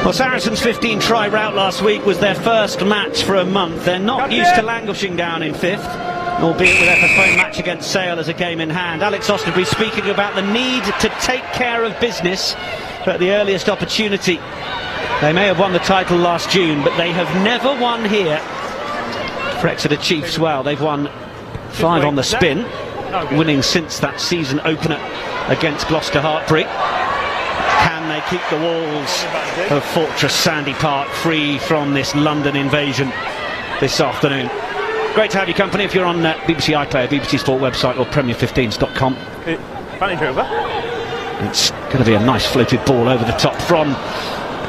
Well, Saracens' 15-try rout last week was their first match for a month. They're not used to languishing down in fifth, albeit with their postponed match against Sale as a game in hand. Alex Osterbury speaking about the need to take care of business at the earliest opportunity. They may have won the title last June, but they have never won here. For Exeter Chiefs, well, they've won 5 on the spin, winning since that season opener against Gloucester Hartpury. Can they keep the walls of Fortress Sandy Park free from this London invasion this afternoon? Great to have your company if you're on BBC iPlayer, BBC Sport website or Premier15s.com. It's going to be a nice floated ball over the top from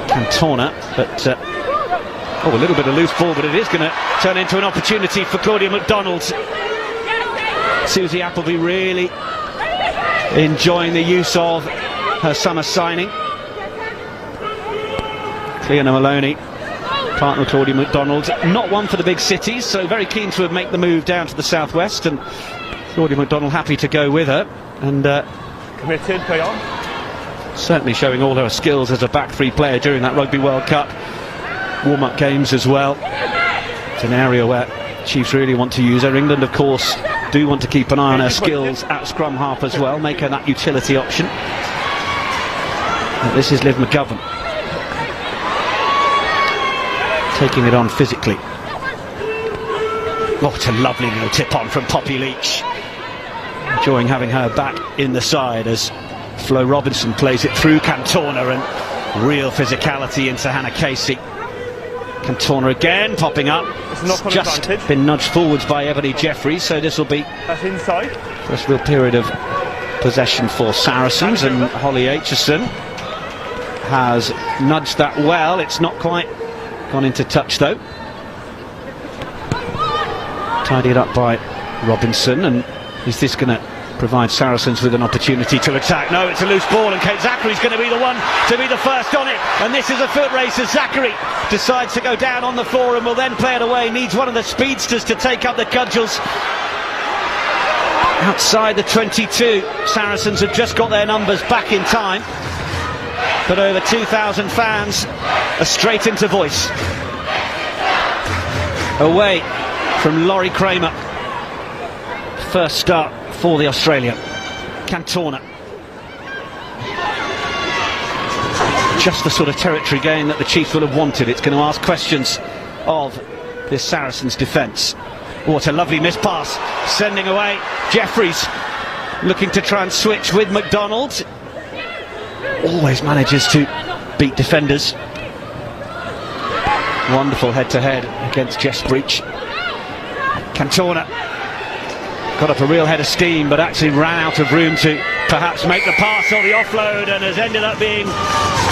Cantona, but a little bit of loose ball, but it is going to turn into an opportunity for Claudia MacDonald. Susie Appleby really enjoying the use of her summer signing. Cleona Maloney, partner Claudia MacDonald, not one for the big cities, so very keen to make the move down to the southwest, and Claudia MacDonald happy to go with her, and committed, play on. Certainly showing all her skills as a back three player during that Rugby World Cup warm-up games as well. It's an area where Chiefs really want to use her. England, of course, do want to keep an eye on her skills at scrum half as well, make her that utility option. But this is Liv McGovern taking it on physically. Oh, it's a lovely little tip-on from Poppy Leach. Enjoying having her back in the side as Flo Robinson plays it through Cantona, and real physicality into Hannah Casey. Cantona again popping up. It's just been nudged forwards by Ebony Jeffries, so this will be first real period of possession for Saracens, and Holly Aitchison has nudged that well. It's not quite gone into touch though. Tidied up by Robinson, and is this going to provide Saracens with an opportunity to attack? No, it's a loose ball, and Kate Zachary's going to be the one to be the first on it, and this is a foot race as Zachary decides to go down on the floor and will then play it away. Needs one of the speedsters to take up the cudgels. Outside the 22, Saracens have just got their numbers back in time, but over 2,000 fans are straight into voice. Away from Laurie Kramer. First start for the Australian. Cantona. Just the sort of territory game that the Chiefs will have wanted. It's going to ask questions of this Saracens defence. What a lovely miss pass, sending away Jeffries, looking to try and switch with MacDonald. Always manages to beat defenders. Wonderful head-to-head against Jess Breach. Cantona got up a real head of steam, but actually ran out of room to perhaps make the pass or the offload, and has ended up being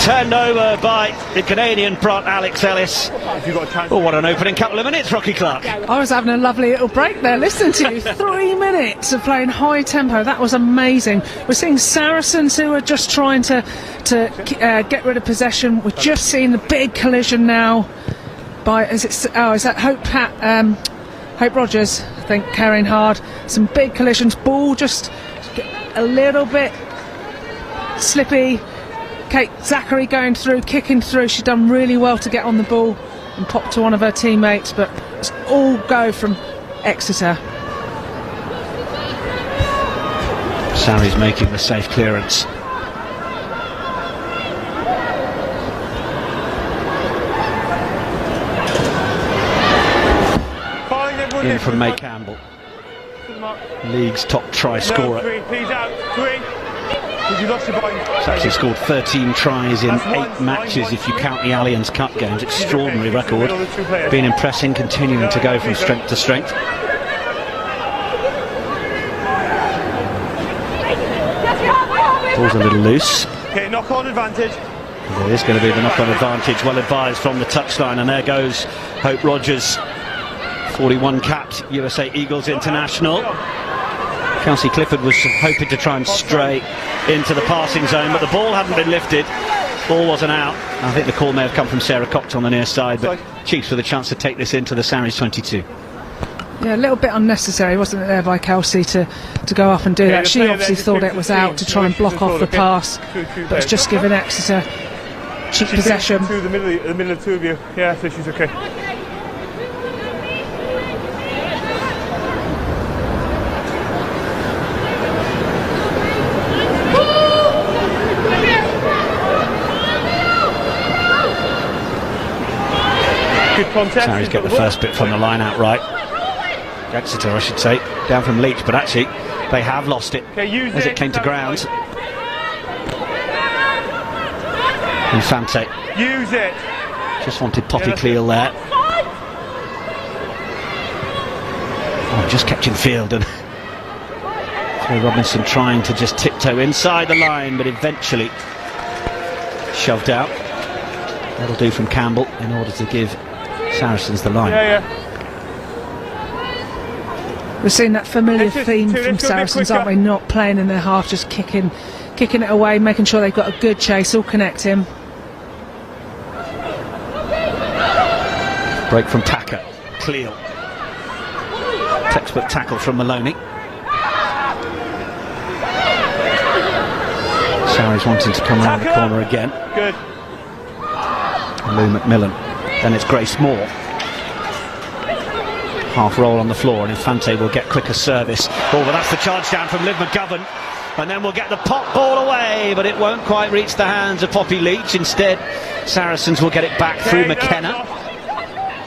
turned over by the Canadian prop Alex Ellis. Oh, what an opening couple of minutes, Rocky Clark. I was having a lovely little break there listening to you. 3 minutes of playing high tempo, that was amazing. We're seeing Saracens who are just trying to get rid of possession. We're just seeing the big collision now by, is that Hope Rogers, I think, carrying hard. Some big collisions. Ball just a little bit slippy. Kate Zachary going through, kicking through. She's done really well to get on the ball and pop to one of her teammates, but it's all go from Exeter. Sarri's making the safe clearance. In from May Campbell, league's top try scorer. She's actually scored 13 tries in 8 matches if you count the Allianz Cup games. Extraordinary record. Been impressing, continuing to go from strength to strength. Ball's a little loose. Okay, knock-on advantage. There is going to be the knock-on advantage, well advised from the touchline, and there goes Hope Rogers, 41 capped USA Eagles international. Kelsey Clifford was hoping to try and stray into the passing zone, but the ball hadn't been lifted. Ball wasn't out. I think the call may have come from Sarah Cox on the near side, but Chiefs with a chance to take this into the Sarries 22. Yeah, a little bit unnecessary, wasn't it, there by Kelsey to go up and do that. She obviously thought it was out to try and block off the pass, but it's just given Exeter cheap possession. To the middle of two of you. Yeah, so she's okay. Good contest. Sarries get the first bit from the line out right. Exeter, I should say, down from Leach, but actually they have lost it as it came to ground. Infante. Use it. Just wanted Poppy Cleal there. Oh, just kept in field, and Robinson trying to just tiptoe inside the line, but eventually shoved out. That'll do from Campbell in order to give Saracens the line. We're seeing that familiar theme from Saracens, aren't we? Not playing in their half, just kicking it away, making sure they've got a good chase, all connecting. Break from Taka. Cleal. Textbook tackle from Maloney. Sarries wanting to come around the corner again. Good. Lou McMillan. Then it's Grace Moore. Half roll on the floor, and Infante will get quicker service. Oh, but that's the charge down from Liv McGovern. And then we'll get the pop ball away, but it won't quite reach the hands of Poppy Leach. Instead, Saracens will get it back through McKenna.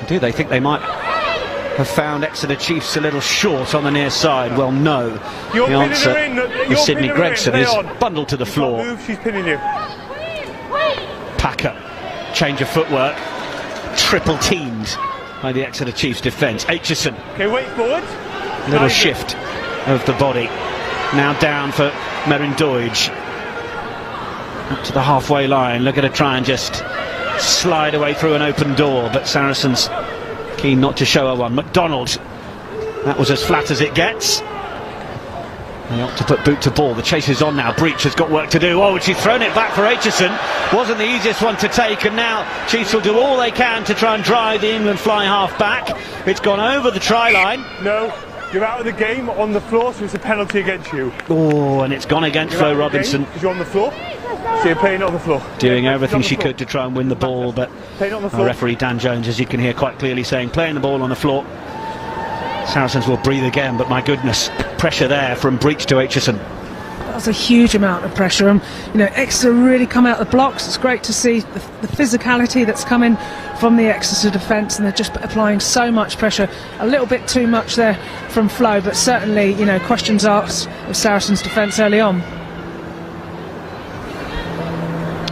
Do they think they might have found Exeter Chiefs a little short on the near side? Well, no. The answer is Sydney Gregson is bundled to the floor. Move, she's pinning you. Packer, change of footwork, triple teamed by the Exeter Chiefs defence. Aitchison. Okay, wait forward. Little shift of the body. Now down for Meryn Doidge. Up to the halfway line. Look at her try and just slide away through an open door, but Saracens keen not to show her one. McDonald. That was as flat as it gets. They opt to put boot to ball. The chase is on now. Breach has got work to do. Oh, she's thrown it back for Aitchison. Wasn't the easiest one to take, and now Chiefs will do all they can to try and drive the England fly half back. It's gone over the try line. No, you're out of the game on the floor, so it's a penalty against you. Oh, and it's gone against Flo Robinson. Because you're on the floor, so you're playing on the floor. Doing everything she could to try and win the ball, but our referee Dan Jones, as you can hear quite clearly, saying playing the ball on the floor. Saracens will breathe again, but my goodness, pressure there from Breach to Aitchison. That was a huge amount of pressure, and Exeter really come out the blocks. It's great to see the physicality that's coming from the Exeter defence, and they're just applying so much pressure. A little bit too much there from Flo, but certainly questions asked of Saracens' defence early on.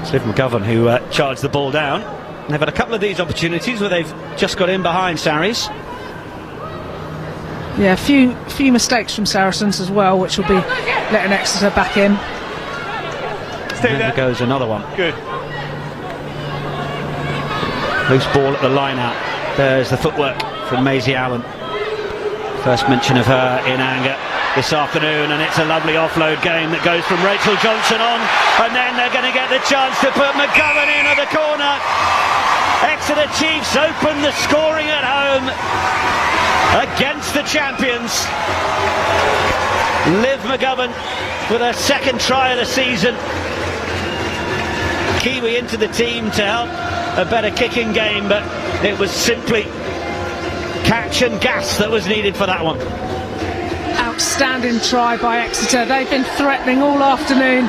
It's Liv McGovern who charged the ball down. And they've had a couple of these opportunities where they've just got in behind Sarries. Yeah, a few mistakes from Saracens as well, which will be letting Exeter back in. Stay and there. There goes another one. Good. Loose ball at the line out. There's the footwork from Maisie Allen. First mention of her in anger this afternoon, and it's a lovely offload game that goes from Rachel Johnson on, and then they're going to get the chance to put McGovern in at the corner. Exeter Chiefs open the scoring at home against the champions. Liv McGovern with her second try of the season. Kiwi into the team to help a better kicking game, but it was simply catch and gas that was needed for that one. Outstanding try by Exeter. They've been threatening all afternoon,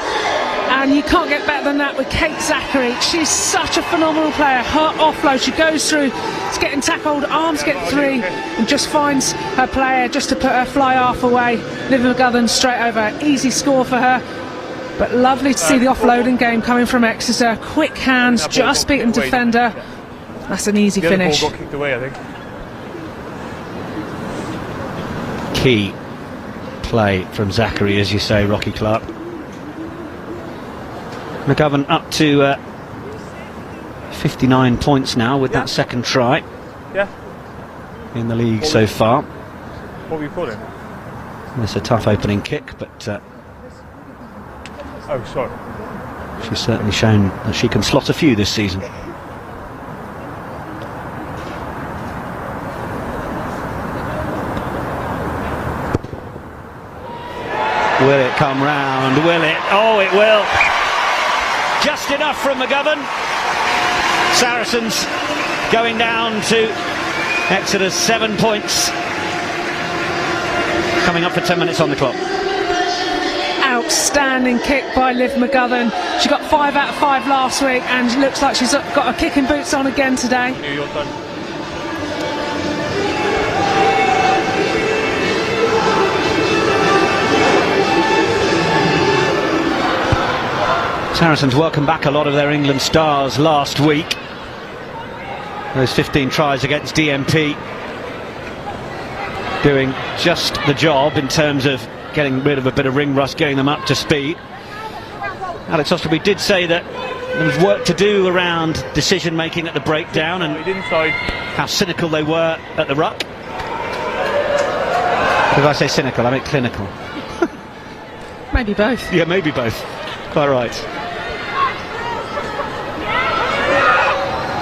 and you can't get better than that with Kate Zachary. She's such a phenomenal player. Her offload, she goes through, it's getting tackled, arms get three, and just finds her player just to put her fly half away. Liv McGovern straight over, easy score for her. But lovely to see the offloading game coming from Exeter. Quick hands, just beaten defender. That's an easy finish. The ball got kicked away, I think. Key play from Zachary, as you say, Rocky Clark. McGovern up to 59 points now with that second try in the league so far. What were you calling? It's a tough opening kick, but oh, sorry. She's certainly shown that she can slot a few this season. Will it come round? Will it? Oh, it will. Just enough from McGovern. Saracens going down to Exeter's 7 points. Coming up for 10 minutes on the clock. Outstanding kick by Liv McGovern. She got 5 out of 5 last week and looks like she's got her kicking boots on again today. Saracens welcome back a lot of their England stars last week. Those 15 tries against DMP doing just the job in terms of getting rid of a bit of ring rust, getting them up to speed. Alex Osterby did say that there was work to do around decision making at the breakdown and how cynical they were at the ruck. If I say cynical, I mean clinical. Maybe both. Yeah, maybe both. Quite right.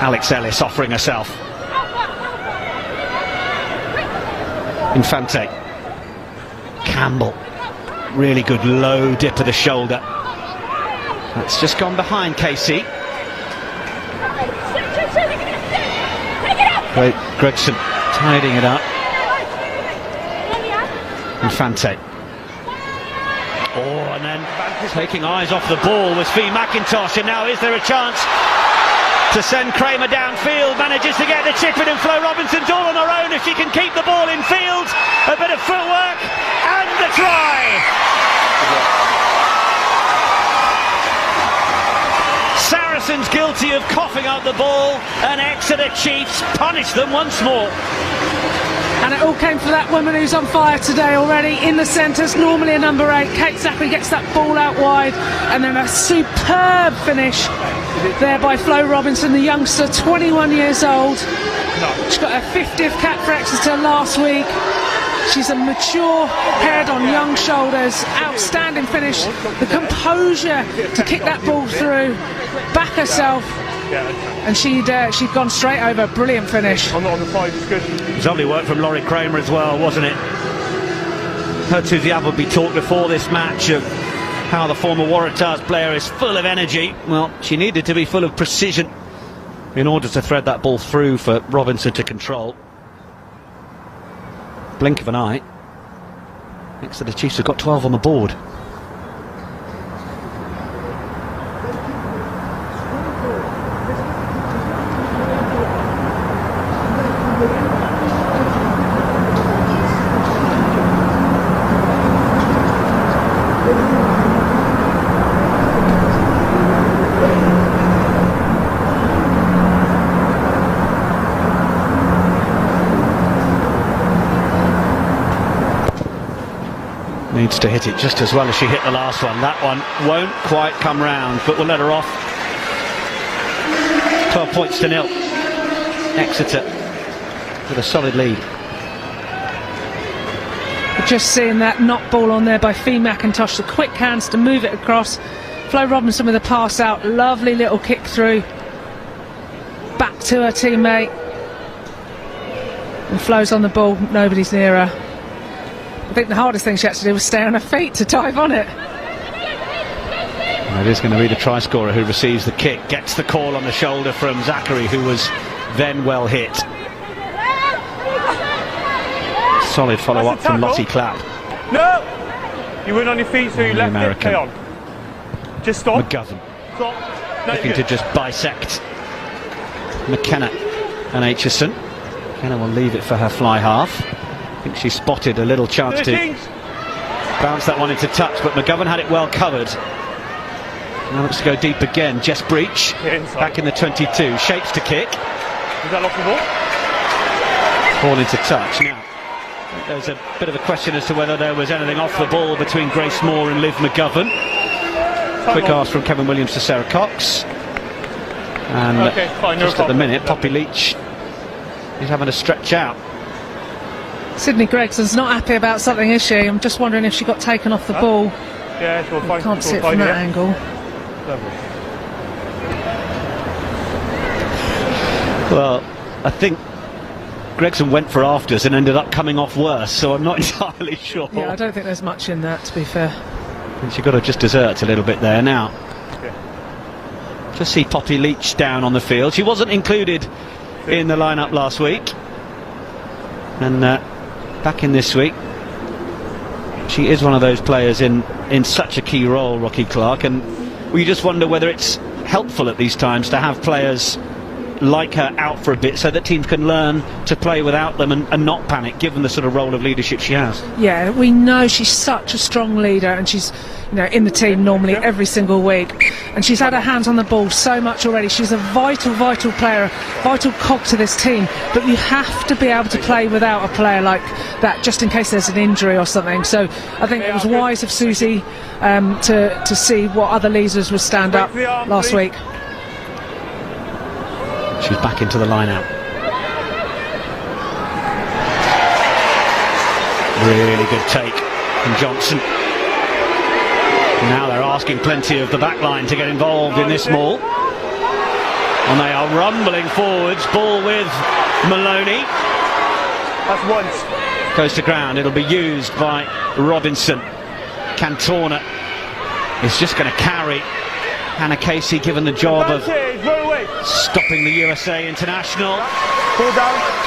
Alex Ellis offering herself. Infante. Campbell. Really good low dip of the shoulder. That's just gone behind Casey. Gregson tidying it up. Infante. Oh, and then taking eyes off the ball was Fee McIntosh, and now is there a chance to send Kramer downfield? Manages to get the chip in, and Flo Robinson's all on her own if she can keep the ball in field. A bit of footwork and the try. Saracens guilty of coughing up the ball, and Exeter Chiefs punish them once more. And it all came for that woman who's on fire today already in the centres, normally a number 8. Kate Zachary gets that ball out wide, and then a superb finish there by Flo Robinson, the youngster, 21 years old. She got her 50th cap for Exeter last week. She's a mature head on young shoulders. Outstanding finish. The composure to kick that ball through, back herself. And she'd gone straight over. Brilliant finish. On the 5 is good. It was lovely work from Laurie Kramer as well, wasn't it? Heard Susie Appleby talk before this match of how the former Waratahs player is full of energy. Well, she needed to be full of precision in order to thread that ball through for Robinson to control. Blink of an eye. Next to the Chiefs have got 12 on the board. Needs to hit it just as well as she hit the last one. That one won't quite come round, but we'll let her off. 12 points to 0. Exeter with a solid lead. Just seeing that knock ball on there by Fee McIntosh, the quick hands to move it across. Flo Robinson with a pass out, lovely little kick through. Back to her teammate. And Flo's on the ball, nobody's near her. I think the hardest thing she had to do was stay on her feet to dive on it. And it is going to be the try scorer who receives the kick, gets the call on the shoulder from Zachary, who was then well hit. Solid follow-up from Lottie Clapp. No! You weren't on your feet, so you left it. Play on. Just stop. McGovern. Stop. No, looking to just bisect McKenna and Aitchison. McKenna will leave it for her fly half. I think she spotted a little chance to bounce that one into touch, but McGovern had it well covered. Now looks to go deep again. Jess Breach back in the 22. Shapes to kick. Is that off the ball? Ball into touch. Now there's a bit of a question as to whether there was anything off the ball between Grace Moore and Liv McGovern. Quick ask from Kevin Williams to Sarah Cox. And just at the minute, Poppy Leach is having a stretch out. Sydney Gregson's not happy about something, is she? I'm just wondering if she got taken off the ball. Yeah, it's all fine. Can't see it from that angle. Lovely. Well, I think Gregson went for afters and ended up coming off worse, so I'm not entirely sure. Yeah, I don't think there's much in that, to be fair. I think she got to just desert a little bit there now. Just see Poppy Leach down on the field. She wasn't included in the lineup last week, and back in this week. She is one of those players in such a key role, Rocky Clark, and we just wonder whether it's helpful at these times to have players like her out for a bit so that teams can learn to play without them and not panic, given the sort of role of leadership she has. Yeah, we know she's such a strong leader, and she's, you know, in the team normally every single week, and she's had her hands on the ball so much already. She's a vital player, vital cog to this team, but you have to be able to play without a player like that, just in case there's an injury or something. So I think it was wise of Susie to see what other leaders would stand up last week. She's back into the line-out. Really good take from Johnson. Now they're asking plenty of the back line to get involved in this maul. And they are rumbling forwards. Ball with Maloney. That's once. Goes to ground. It'll be used by Robinson. Cantona is just going to carry Hannah Casey, given the job of stopping the USA international.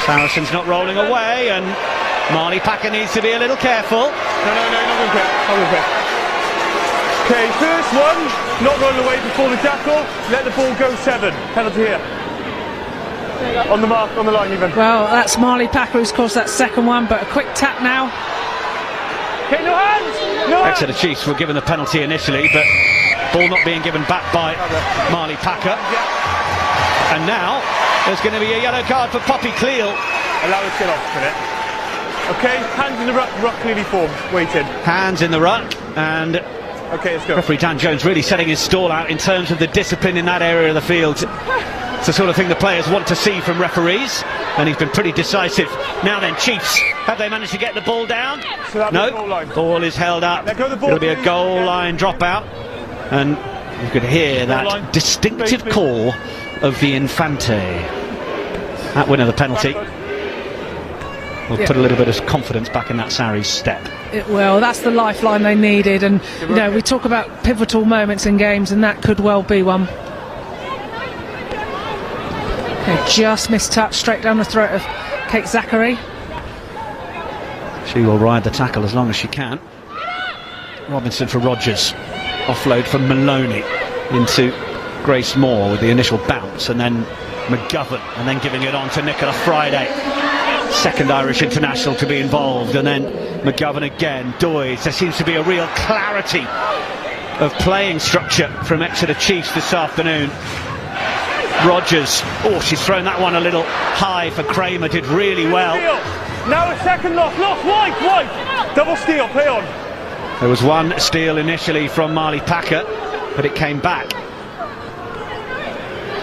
Saracens not rolling away, and Marley Packer needs to be a little careful. No, not going to Okay, first one, not rolling away before the tackle. Let the ball go 7. Penalty here. On the mark, on the line even. Well, that's Marley Packer who's caused that second one, but a quick tap now. Okay, no hands! No hands! Exeter Chiefs were given the penalty initially, but ball not being given back by Marley Packer. And now there's going to be a yellow card for Poppy Cleal. Allow us to get off a minute. Okay, hands in the ruck, ruck clearly formed, waiting. Hands in the ruck, and okay, let's go. Referee Dan Jones really setting his stall out in terms of the discipline in that area of the field. It's the sort of thing the players want to see from referees, and he's been pretty decisive. Now then, Chiefs, have they managed to get the ball down? So no, ball is held up. It'll be a goal line dropout, and you could hear that distinctive call of the Infante. That winner the penalty will put a little bit of confidence back in that Sarries step. It will. That's the lifeline they needed, and you know, we talk about pivotal moments in games, and that could well be one. Okay, just missed touch straight down the throat of Kate Zachary. She will ride the tackle as long as she can. Robinson for Rogers. Offload from Maloney into Grace Moore with the initial bounce, and then McGovern, and then giving it on to Nicola Friday. Second Irish international to be involved, and then McGovern again. Doys. There seems to be a real clarity of playing structure from Exeter Chiefs this afternoon. Rogers, oh, she's thrown that one a little high for Kramer, did really well. Now a second loss, white, double steal, play on. There was one steal initially from Marley Packer, but it came back.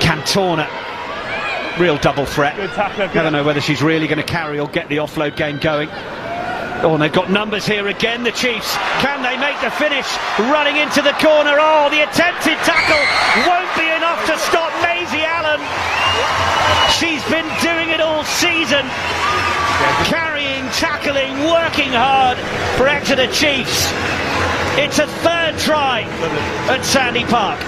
Cantona, real double threat. Good tackler, good. Never know whether she's really going to carry or get the offload game going. Oh, and they've got numbers here again, the Chiefs. Can they make the finish? Running into the corner. Oh, the attempted tackle won't be enough to stop Maisie Allen. She's been doing it all season. Carrying, tackling, working hard for Exeter Chiefs. It's a third try at Sandy Park.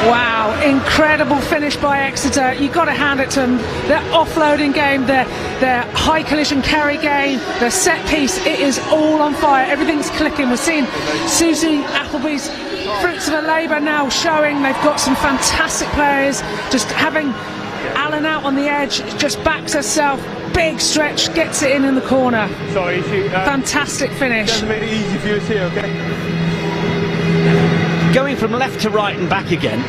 Wow, incredible finish by Exeter. You've got to hand it to them. Their offloading game, their high collision carry game, their set piece, it is all on fire. Everything's clicking. We're seeing Susie Appleby's fruits of her labour now showing. They've got some fantastic players. Just having Allen out on the edge, just backs herself. Big stretch, gets it in the corner. Sorry, fantastic finish. Doesn't make it easy for you to see, okay? Going from left to right and back again,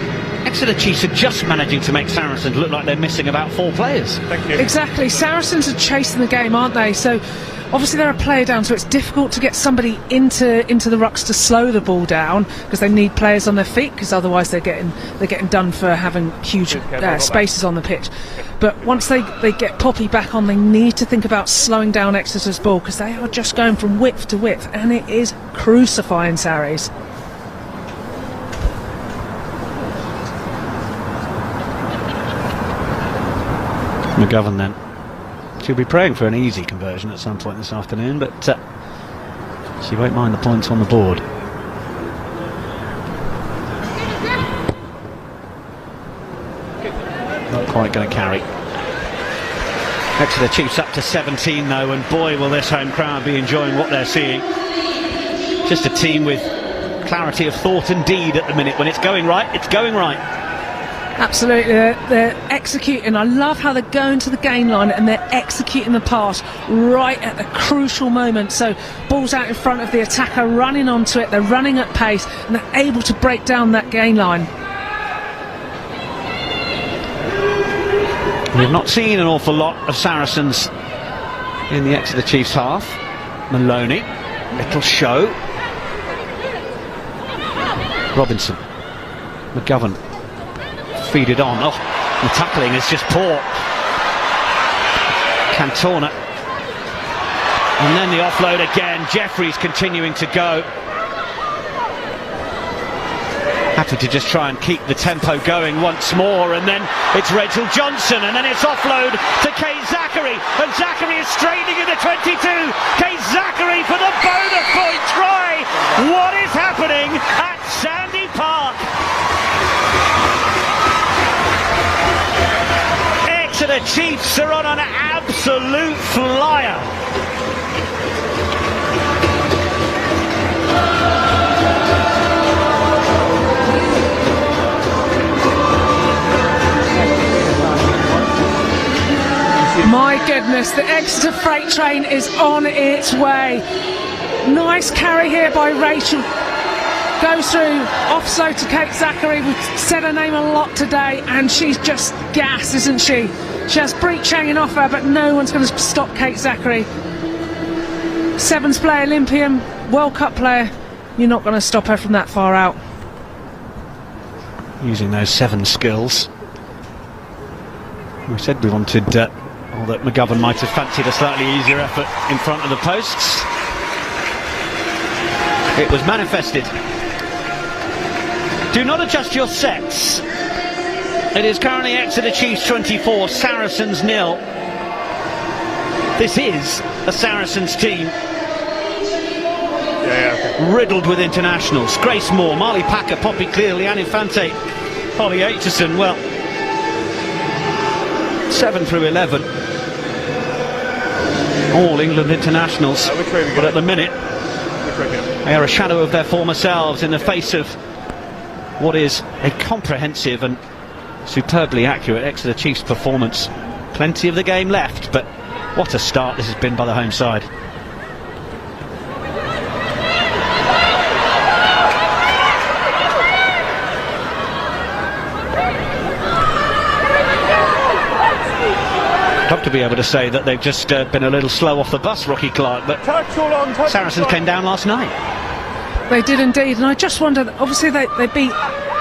Exeter Chiefs are just managing to make Saracens look like they're missing about 4 players. Thank you. Exactly, Saracens are chasing the game, aren't they? So obviously they're a player down, so it's difficult to get somebody into the rucks to slow the ball down, because they need players on their feet, because otherwise they're getting done for having huge spaces on the pitch. But once they get Poppy back on, they need to think about slowing down Exeter's ball, because they are just going from width to width, and it is crucifying Sarries. McGovern then. She'll be praying for an easy conversion at some point this afternoon, but she won't mind the points on the board. Not quite going to carry. Exeter Chiefs up to 17 though, and boy will this home crowd be enjoying what they're seeing. Just a team with clarity of thought and deed at the minute. When it's going right, it's going right. Absolutely, they're executing. I love how they're going to the gain line and they're executing the pass right at the crucial moment. So ball's out in front of the attacker, running onto it, they're running at pace and they're able to break down that gain line. We've not seen an awful lot of Saracens in the Exeter Chiefs half. Maloney, little show. Robinson, McGovern. Feed it on. Oh, the tackling is just poor. Cantona. And then the offload again. Jeffries continuing to go. Happy to just try and keep the tempo going once more. And then it's Rachel Johnson. And then it's offload to Kate Zachary. And Zachary is straining in the 22. Kate Zachary for the bonus point try. What is happening at Sandy Park? The Chiefs are on an absolute flyer. My goodness, the Exeter freight train is on its way. Nice carry here by Rachel. Goes through, offload to Kate Zachary. We've said her name a lot today and she's just gas, isn't she? She has breach hanging off her, but no one's going to stop Kate Zachary. Sevens player, Olympian, World Cup player. You're not going to stop her from that far out. Using those seven skills. We said we wanted, or that McGovern might have fancied a slightly easier effort in front of the posts. It was manifested. Do not adjust your sets. It is currently Exeter Chiefs 24, Saracens 0. This is a Saracens team riddled with internationals. Grace Moore, Marley Packer, Poppy Clear, Leanne Infante, Holly Aitchison. Well, 7 through 11. All England internationals. But at the minute, they are a shadow of their former selves in the face of what is a comprehensive and superbly accurate Exeter Chiefs performance. Plenty of the game left, but what a start this has been by the home side. I'd love to be able to say that they've just been a little slow off the bus, Rocky Clark, but Saracens came down last night. They did indeed, and I just wonder, obviously they beat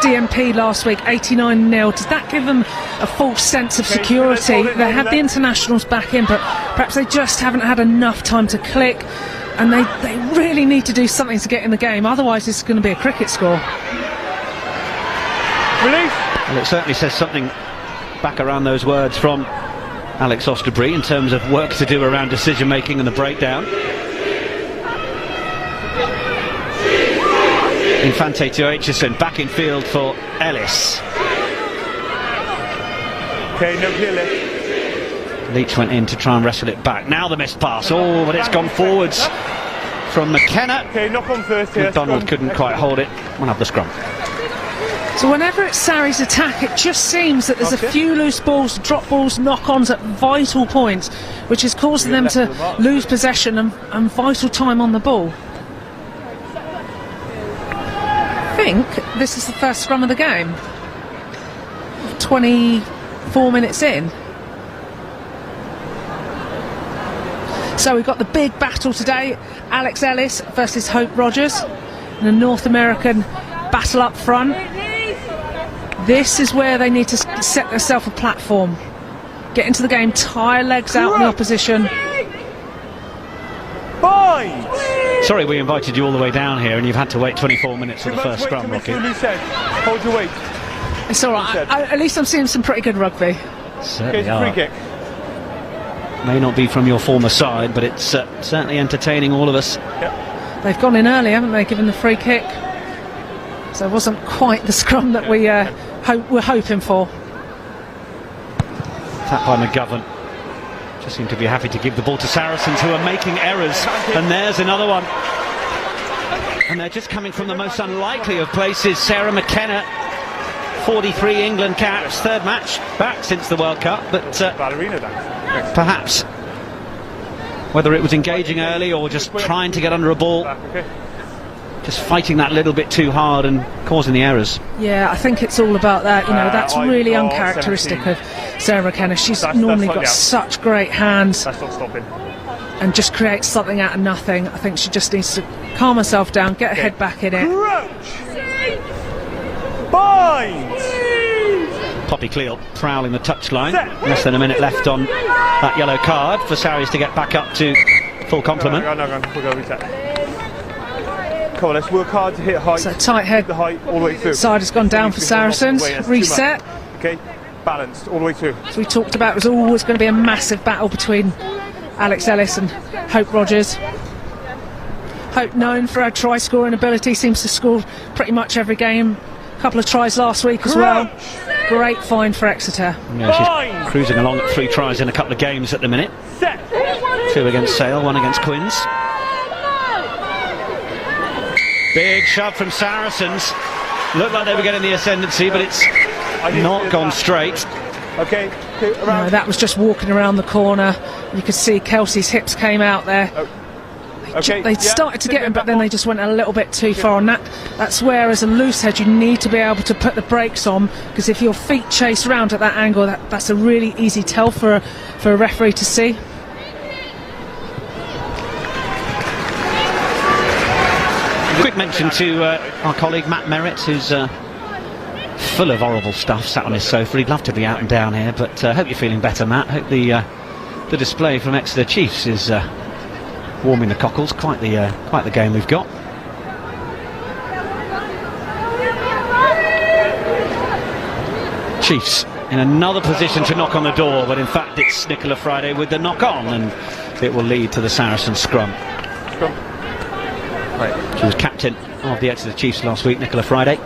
DMP last week 89-0. Does that give them a false sense of security? They had the internationals back in, but perhaps they just haven't had enough time to click, and they really need to do something to get in the game, otherwise it's going to be a cricket score. Release. Well, it certainly says something back around those words from Alex Osterbury in terms of work to do around decision making and the breakdown. Infante to Aitchison, back in field for Ellis. Okay, no clear left. Leach went in to try and wrestle it back. Now the missed pass. Oh, but it's gone forwards from McKenna. Okay, knock on first here. McDonald couldn't quite hold it. We'll have the scrum. So whenever it's Sarri's attack, it just seems that there's a few loose balls, drop balls, knock-ons at vital points, which is causing them to lose possession and vital time on the ball. I think this is the first scrum of the game. 24 minutes in. So we've got the big battle today. Alex Ellis versus Hope Rogers. And a North American battle up front. This is where they need to set themselves a platform. Get into the game, tire legs out on the opposition. Sorry, we invited you all the way down here and you've had to wait 24 minutes for the first scrum, Rocky. Hold your weight. It's alright, at least I'm seeing some pretty good rugby. Certainly are. Free kick. May not be from your former side, but it's certainly entertaining all of us. Yep. They've gone in early, haven't they, given the free kick? So it wasn't quite the scrum that we're hoping for. Tap by McGovern. Just seem to be happy to give the ball to Saracens, who are making errors. And there's another one. And they're just coming from the most unlikely of places. Sarah McKenna, 43 England caps, third match back since the World Cup. But ballerina dance. Perhaps, whether it was engaging early or just trying to get under a ball, just fighting that little bit too hard and causing the errors. Yeah, I think it's all about that. You know, that's really uncharacteristic of Sarah McKenna. She's normally got such great hands. That's not stopping. And just creates something out of nothing. I think she just needs to calm herself down, get her head back in it. Crouch! Bind! Poppy Cleal prowling the touchline. Less than a minute left on that yellow card for Sarries to get back up to full complement. No, we'll go reset. Come on, let's work hard to hit height. So tight head. The height all the way through. Side has gone down for Saracens. Reset. Okay, balanced all the way through. As we talked about, it was always going to be a massive battle between Alex Ellis and Hope Rogers. Hope, known for her try scoring ability, seems to score pretty much every game. A couple of tries last week as well. Great find for Exeter. Yeah, she's cruising along at 3 tries in a couple of games at the minute. 2 against Sale, 1 against Quins. Big shove from Saracens. Looked like they were getting the ascendancy, but it's not gone straight. Okay, no, that was just walking around the corner. You could see Kelsey's hips came out there. They started to get him, but then they just went a little bit too far. And that's where, as a loose head, you need to be able to put the brakes on, because if your feet chase around at that angle, that's a really easy tell for a referee to see. Quick mention to our colleague Matt Merritt, who's full of horrible stuff, sat on his sofa. He'd love to be out and down here, but hope you're feeling better, Matt. Hope the display from Exeter Chiefs is warming the cockles. Quite the game we've got. Chiefs in another position to knock on the door, but in fact it's Nicola Friday with the knock on, and it will lead to the Saracen scrum. She was captain of the Exeter Chiefs last week, Nicola Friday,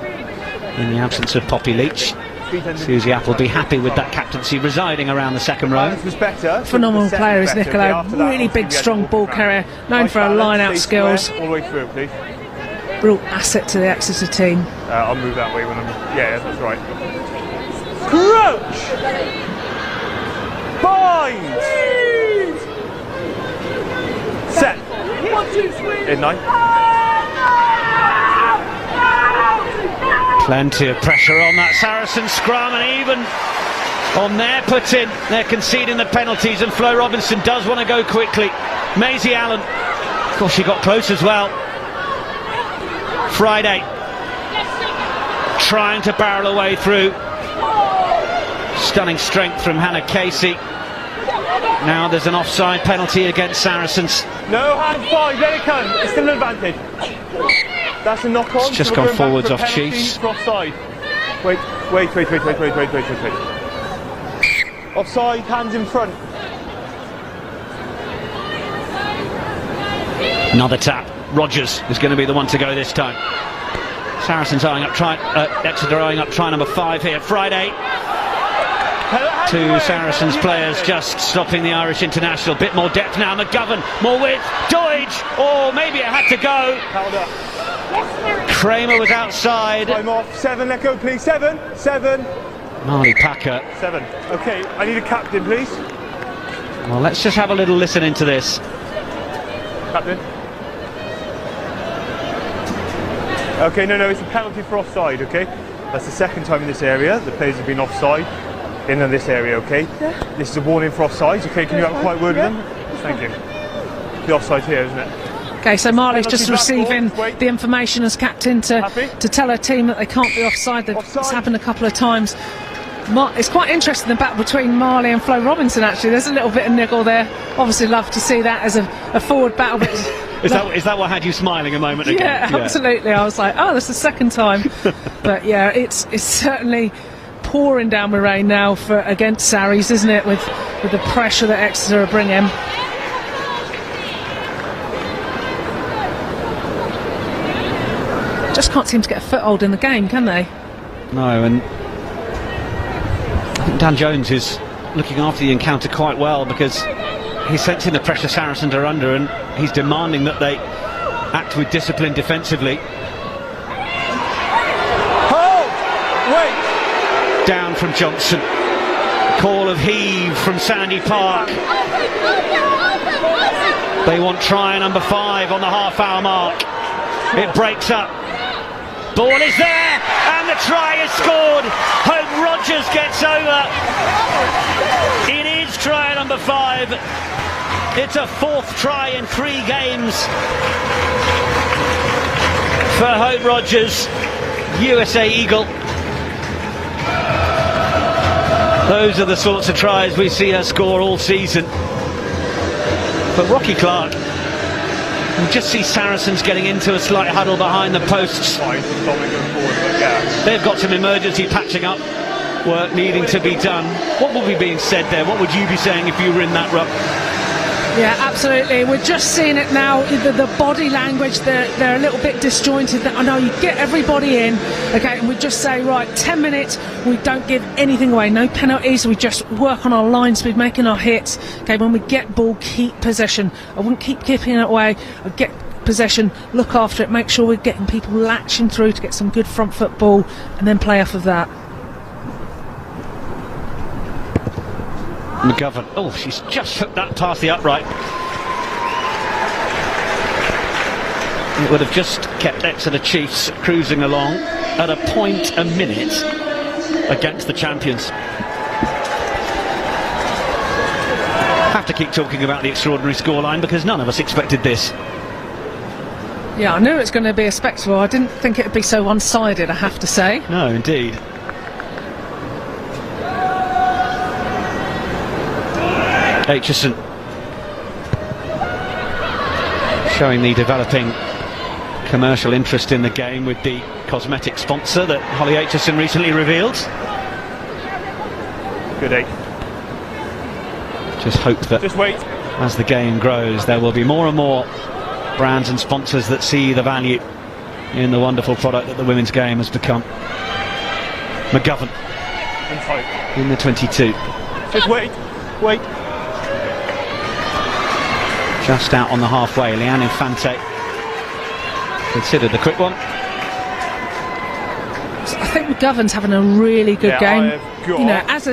in the absence of Poppy Leach. Susie Appleby happy with that captaincy residing around the second row. Phenomenal player is Nicola, really big strong ball carrier, known for her line out skills. All the way through, please. Real asset to the Exeter team. I'll move that way when I'm... Yeah, that's right. Crouch! Bind! Set! 1, 2, 3! In 9. Plenty of pressure on that Saracen scrum, and even on their put-in, they're conceding the penalties, and Flo Robinson does want to go quickly. Maisie Allen, of course, she got close as well. Friday trying to barrel away through. Stunning strength from Hannah Casey. Now there's an offside penalty against Saracens. No hand 5, let it come. It's still an advantage. That's a knock on. It's just gone forwards off Chiefs. Offside. Wait. Offside, hands in front. Another tap. Rogers is going to be the one to go this time. Saracens eyeing up try, Exeter eyeing up try number 5 here. Friday. 2 Saracens players just stopping the Irish international. Bit more depth now. McGovern, more width. Doidge, or maybe it had to go. Held up. Kramer was outside. Time off. 7, let go, please. 7. Marley Packer. 7. Okay, I need a captain, please. Well, let's just have a little listen into this. Captain. Okay, no, it's a penalty for offside, okay? That's the second time in this area the players have been offside in this area, okay? Yeah. This is a warning for offsides, okay? Can you have a quiet word with them? Thank you. The offside here, isn't it? Okay, so Marley's just receiving the information as captain to tell her team that they can't be offside. It's happened a couple of times. It's quite interesting, the battle between Marley and Flo Robinson, actually. There's a little bit of niggle there. Obviously love to see that as a forward battle. But is that what had you smiling a moment ago? Yeah, absolutely. I was like, oh, that's the second time. But yeah, it's certainly pouring down with rain now against Sarries, isn't it, with the pressure that Exeter are bringing. Just can't seem to get a foothold in the game, can they? No, and I think Dan Jones is looking after the encounter quite well, because he's sensing the pressure Saracens are under, and he's demanding that they act with discipline defensively. Hold! Wait! Down from Johnson. Call of heave from Sandy Park. They want try number 5 on the half-hour mark. It breaks up. Ball is there, and the try is scored. Hope Rogers gets over. It is try number 5. It's a 4th try in 3 games for Hope Rogers, USA Eagle. Those are the sorts of tries we see her score all season. But Rocky Clark, we just see Saracens getting into a slight huddle behind the posts. They've got some emergency patching up work needing to be done. What would be being said there? What would you be saying if you were in that ruck? Yeah, absolutely. We're just seeing it now. The body language, they're a little bit disjointed. I know you get everybody in, okay, and we just say, right, 10 minutes, we don't give anything away, no penalties, we just work on our line speed, making our hits. Okay, when we get ball, keep possession. I wouldn't keep giving it away. I'd get possession, look after it, make sure we're getting people latching through to get some good front foot ball, and then play off of that. McGovern, oh, she's just hooked that past the upright. It would have just kept Exeter Chiefs cruising along at a point a minute against the champions. Have to keep talking about the extraordinary scoreline, because none of us expected this. Yeah, I knew it was going to be a spectacle. I didn't think it would be so one-sided, I have to say. No, indeed. Aitchison showing the developing commercial interest in the game with the cosmetic sponsor that Holly Aitchison recently revealed. Good eight. Just hope that just wait. As the game grows, there will be more and more brands and sponsors that see the value in the wonderful product that the women's game has become. McGovern in the 22. Just wait. Wait. Just out on the halfway, Leanne Infante considered the quick one. I think McGovern's having a really good game. You know, as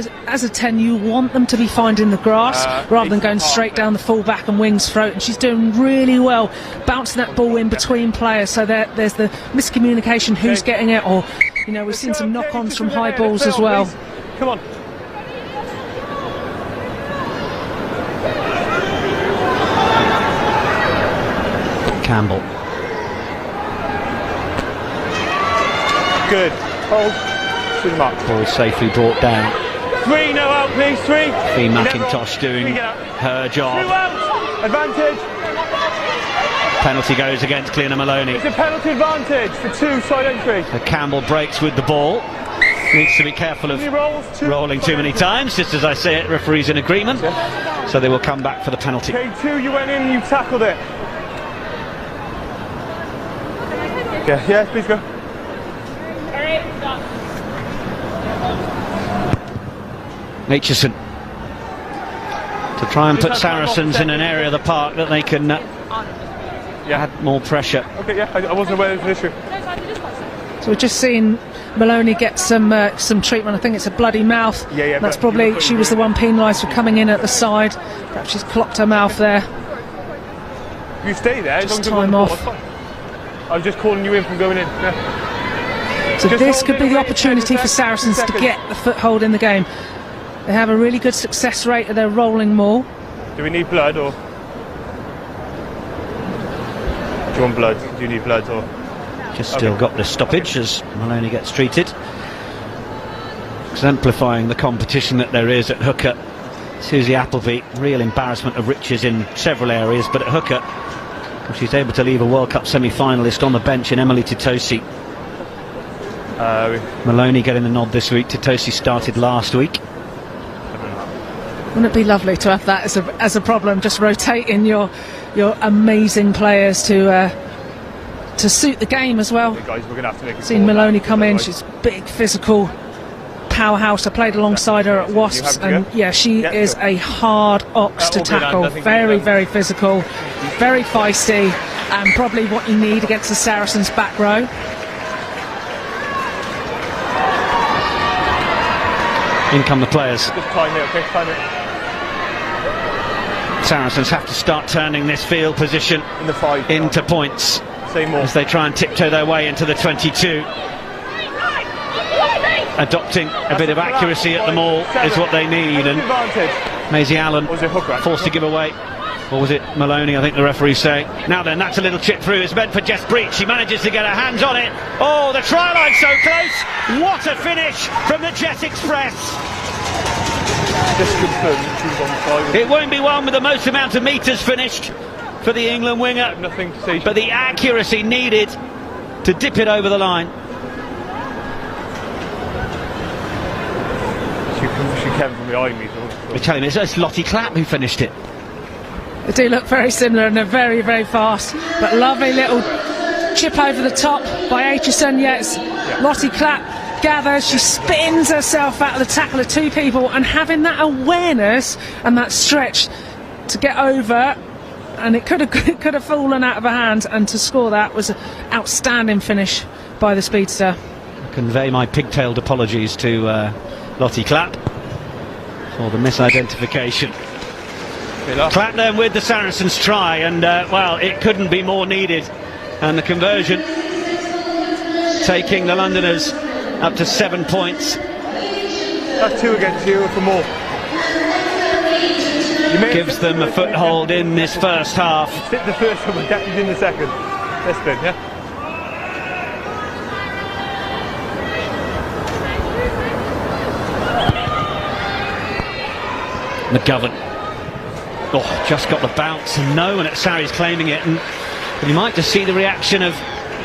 a 10, you want them to be finding the grass rather than going straight down the full-back and wings throat, and she's doing really well bouncing that ball in between players, so there's the miscommunication who's getting it, or, you know, we've seen some knock-ons from high balls as well. Come on. Campbell. Good. Hold. Shoot him up. Ball safely brought down. 3, no out, please. 3. Fee McIntosh doing her job. 2 out. Advantage. Penalty goes against Cleena Maloney. It's a penalty advantage for 2 side entry. So Campbell breaks with the ball. Needs to be careful of rolling too many times, just as I say it, referees in agreement. So they will come back for the penalty. Okay, 2, you went in, you tackled it. Yeah, please go. Aitchison to try and put Saracens in an area of the park that they can add more pressure. Okay, yeah, I wasn't aware there was an issue. So we're just seeing Maloney get some treatment. I think it's a bloody mouth. Yeah. That's probably, she was the one penalised for coming in at the side. Perhaps she's clocked her mouth there. You stay there. Just time off. I was just calling you in from going in. Yeah. So this could be the opportunity for Saracens to get the foothold in the game. They have a really good success rate of their rolling maul. Do we need blood, or do you want blood? Do you need blood, or just still got the stoppage as Maloney gets treated, exemplifying the competition that there is at hooker. Susie Appleby, real embarrassment of riches in several areas, but at hooker she's able to leave a World Cup semi-finalist on the bench in Emily Titosi. Maloney getting the nod this week. Titosi started last week. Wouldn't it be lovely to have that as a problem? Just rotating your amazing players to suit the game as well. Hey guys, we're gonna have to make Seeing Maloney come in, she's big, physical, powerhouse. I played alongside her at Wasps, and yeah, she is a hard ox to tackle. Very, very physical, very feisty, and probably what you need against the Saracens' back row. In come the players. Just time it, okay? Time it. Saracens have to start turning this field position In the 5 into points Say more. as they try and tiptoe their way into the 22. Adopting a bit of accuracy at the maul is what they need, and Maisie Allen forced to give away. Or was it Maloney, I think the referee's saying. Now then, that's a little chip through. It's meant for Jess Breach. She manages to get her hands on it. Oh, the try line so close. What a finish from the Jess Express. Just confirmed she was on the side. It won't be one with the most amount of metres finished for the England winger. Nothing to say. But the accuracy needed to dip it over the line. She came from behind me. We're telling me it's Lottie Clapp who finished it. They do look very similar, and they're very, very fast. But lovely little chip over the top by Aitchison. Yes, Lottie Clapp gathers, she spins herself out of the tackle of 2 people, and having that awareness and that stretch to get over, and it could have fallen out of her hands, and to score that was an outstanding finish by the speedster. Convey my pigtailed apologies to Lottie Clapp for the misidentification. Clapp then with the Saracens try, and well, it couldn't be more needed, and the conversion taking the Londoners up to 7 points. That's 2 against you for more. Gives them a foothold in this first half. Hit the first one, but definitely in the second. Let's spin, yeah? McGovern. Oh, just got the bounce, and no one at Sarri's claiming it, and you might just see the reaction of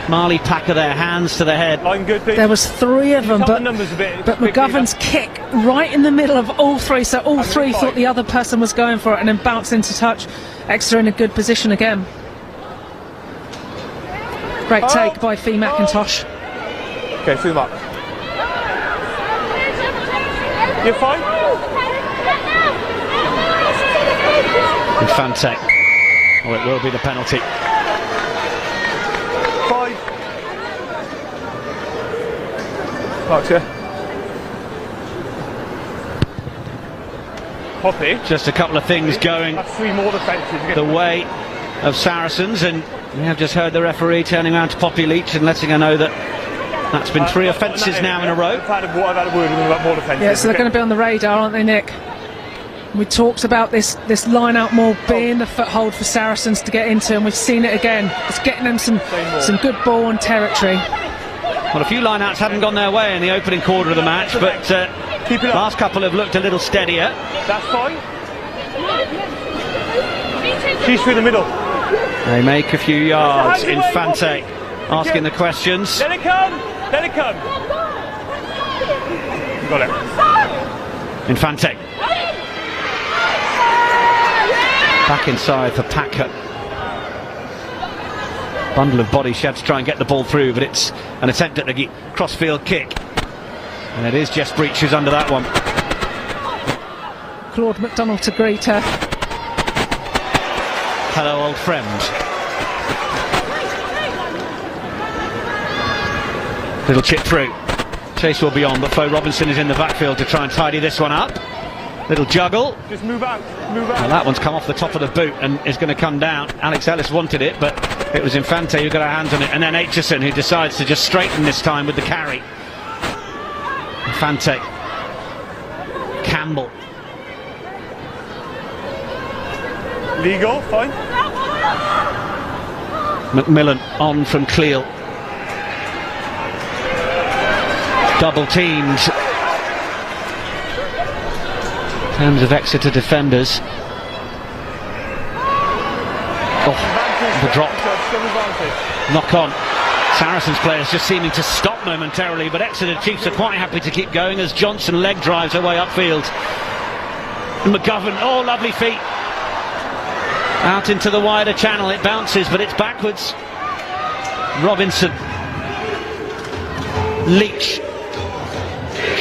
Marley Packer there, hands to the head. Line good, please. There was 3 of them, but McGovern's kick right in the middle of all 3, so all 3 thought the other person was going for it, and then bounced into touch. Exeter in a good position again. Great take by Fee McIntosh. Okay, Fee Mac. You're fine? Infante. Oh, it will be the penalty. 5. Marks, yeah. Poppy. Just a couple of things going That's 3 more defences. the way of Saracens, and we have just heard the referee turning around to Poppy Leach and letting her know that that's been 3 offences now in a row. I've had a word with them about more defences. Yeah, so they're going to be on the radar, aren't they, Nick? We talked about this line out maul being the foothold for Saracens to get into, and we've seen it again. It's getting them some good ball and territory. Well, a few line-outs hadn't gone their way in the opening quarter of the match, but last couple have looked a little steadier. That's fine. She's through the middle. They make a few yards. Infante asking the questions. Let it come! Let it come! Got it. Infante. Back inside for Packer. Bundle of body, she had to try and get the ball through, but it's an attempt at a cross-field kick. And it is Jess Breach who's under that one. Claude McDonald to greet her. Hello, old friend. Little chip through. Chase will be on, but Flo Robinson is in the backfield to try and tidy this one up. Little juggle. Just move out. Move out. Well, that one's come off the top of the boot and is going to come down. Alex Ellis wanted it, but it was Infante who got her hands on it, and then Aitchison who decides to just straighten this time with the carry. Infante. Campbell. Legal, fine. McMillan on from Cleal. Double teamed. In terms of Exeter defenders. Oh, the drop. Knock on. Saracens players just seeming to stop momentarily, but Exeter Chiefs are quite happy to keep going as Johnson leg drives her way upfield. McGovern, oh, lovely feet. Out into the wider channel, it bounces, but it's backwards. Robinson. Leach.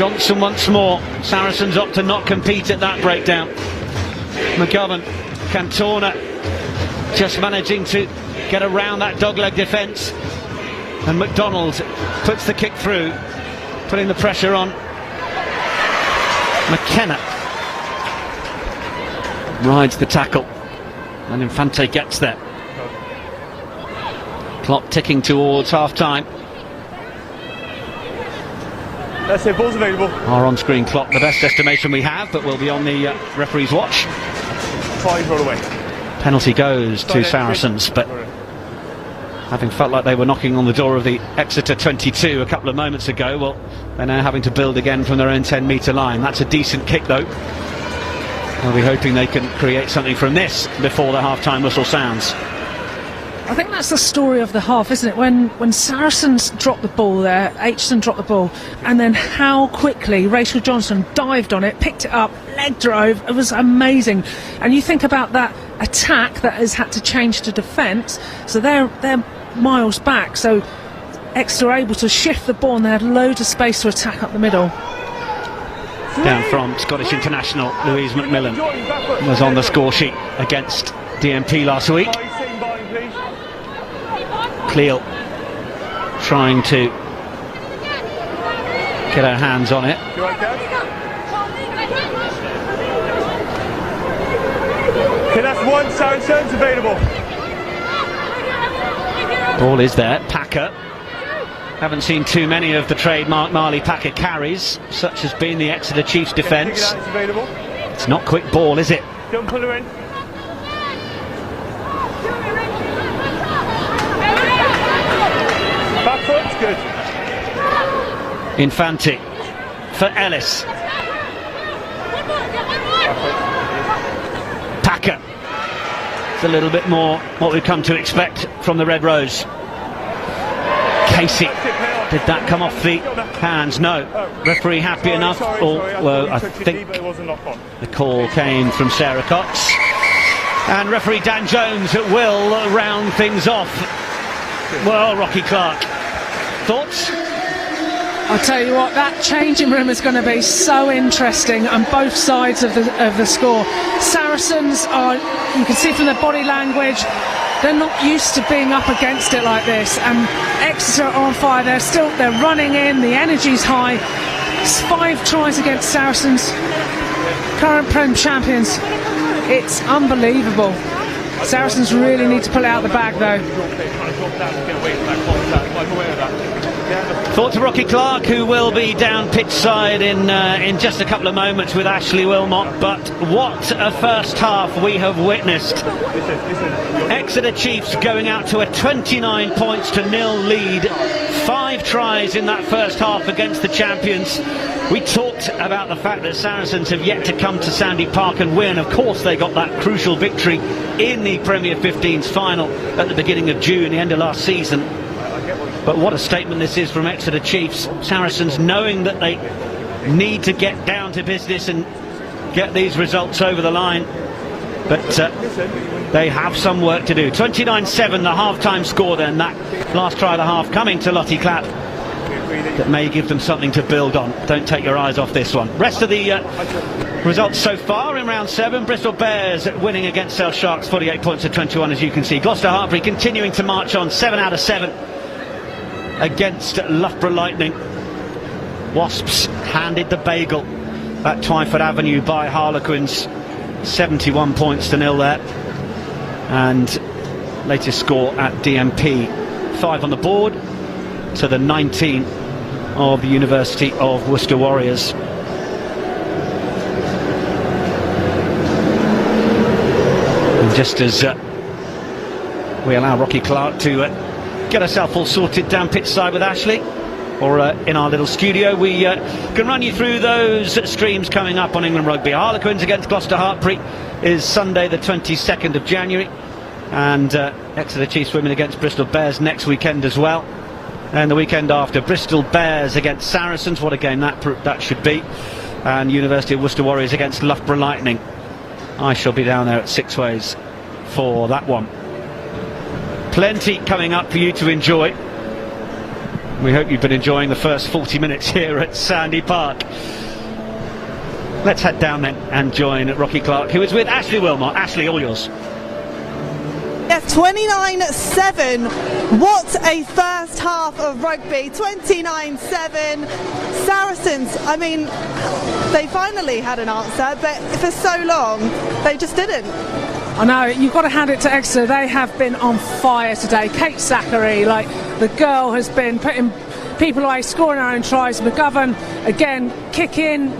Johnson once more. Saracens opt to not compete at that breakdown. McGovern, Cantona just managing to get around that dogleg defence, and McDonald puts the kick through, putting the pressure on McKenna. Rides the tackle, and Infante gets there. Clock ticking towards half-time. That's it, ball's available. Our on-screen clock, the best estimation we have, but we'll be on the referee's watch. 5 roll away. Penalty goes to Saracens, but having felt like they were knocking on the door of the Exeter 22 a couple of moments ago, well, they're now having to build again from their own 10-metre line. That's a decent kick, though. I'll be hoping they can create something from this before the half-time whistle sounds. I think that's the story of the half, isn't it? When Saracens dropped the ball there, Aitchison dropped the ball, and then how quickly Rachel Johnson dived on it, picked it up, leg drove. It was amazing. And you think about that attack that has had to change to defence, so they're miles back. So Exeter are able to shift the ball, and they had loads of space to attack up the middle. Down from Scottish international Louise McMillan was on the score sheet against DMP last week. Cleel trying to get her hands on it. Okay, that's one. Saracens available. Ball is there. Packer. Haven't seen too many of the trademark Marley Packer carries. Such has been the Exeter Chiefs' defence. It's not quick ball, is it? Don't pull her in. Back foot's good. Infante for Ellis. Packer. It's a little bit more what we've come to expect from the Red Rose. Casey, did that come off the hands? No. Referee happy enough. Well, I think the call came from Sarah Cox. And referee Dan Jones will round things off. Well, Rocky Clark, thoughts? I'll tell you what, that changing room is going to be so interesting on both sides of the score. Saracens are, you can see from their body language, they're not used to being up against it like this, and Exeter are on fire. They're running in, the energy's high. It's 5 tries against Saracens, current Prem champions. It's unbelievable. Saracens really need to pull it out the bag, though. Thought to Rocky Clark, who will be down pitch side in just a couple of moments with Ashley Wilmot. But what a first half we have witnessed. Exeter Chiefs going out to a 29 points to 0 lead. 5 tries in that first half against the champions. We talked about the fact that Saracens have yet to come to Sandy Park and win. Of course, they got that crucial victory in the Premier 15's final at the beginning of June, the end of last season. But what a statement this is from Exeter Chiefs. Saracens knowing that they need to get down to business and get these results over the line. But they have some work to do. 29-7, the half-time score then. That last try of the half coming to Lottie Clapp. That may give them something to build on. Don't take your eyes off this one. Rest of the results so far in round 7. Bristol Bears winning against South Sharks, 48 points to 21, as you can see. Gloucester Hartpury continuing to march on, 7 out of 7 against Loughborough Lightning. Wasps handed the bagel at Twyford Avenue by Harlequins, 71 points to 0 there. And latest score at DMP, 5 on the board to the 19 of the University of Worcester Warriors. And just as we allow Rocky Clark to get herself all sorted down pitch side with Ashley, or in our little studio, we can run you through those streams coming up on England Rugby. Harlequins against Gloucester Hartpury is Sunday the 22nd of January, and Exeter Chiefs women against Bristol Bears next weekend as well. And the weekend after, Bristol Bears against Saracens, what a game that should be. And University of Worcester Warriors against Loughborough Lightning. I shall be down there at Six Ways for that one. Plenty coming up for you to enjoy. We hope you've been enjoying the first 40 minutes here at Sandy Park. Let's head down then and join Rocky Clark, who is with Ashley Wilmot. Ashley, all yours. Yes, 29-7. What a first half of rugby. 29-7. Saracens, I mean, they finally had an answer, but for so long, they just didn't. I know, you've got to hand it to Exeter. They have been on fire today. Kate Zachary, like, the girl has been putting people away, scoring her own tries. McGovern, again, kicking,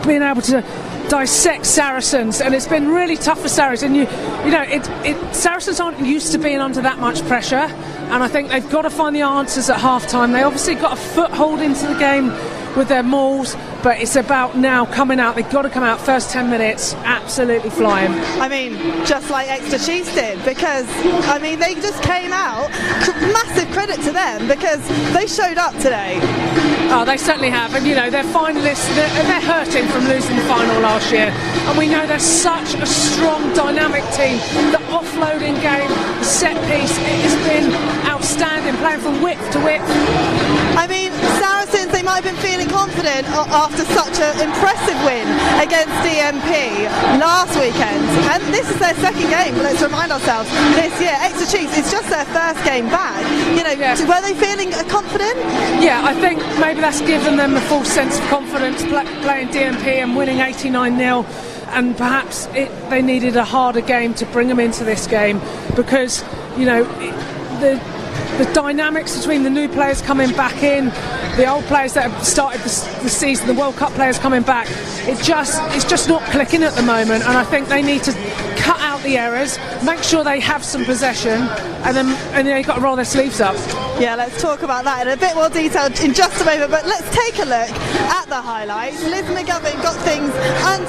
being able to dissect Saracens, and it's been really tough for Saracens. And Saracens aren't used to being under that much pressure, and I think they've got to find the answers at half time. They obviously got a foothold into the game with their mauls, but it's about now coming out. They've got to come out first 10 minutes absolutely flying. I mean, just like Exeter Chiefs did, because I mean they just came out. Massive credit to them because they showed up today. Oh, they certainly have, and they're finalists. They're hurting from losing the final last year, and we know they're such a strong, dynamic team. The offloading game, the set piece, it has been outstanding, playing from width to width. I mean, Saracens, they might have been feeling confident after such an impressive win against DMP last weekend, and this is their second game. Let's remind ourselves, this year Exeter Chiefs, it's just their first game back. Were they feeling confident? Yeah, I think maybe that's given them a full sense of confidence playing DMP and winning 89-0, and perhaps they needed a harder game to bring them into this game, because the dynamics between the new players coming back in, the old players that have started the season, the World Cup players coming back, it's just not clicking at the moment, and I think they need to cut out the errors, make sure they have some possession, and then they've got to roll their sleeves up. Yeah, let's talk about that in a bit more detail in just a moment, but let's take a look at the highlights. Liz McGovern got things and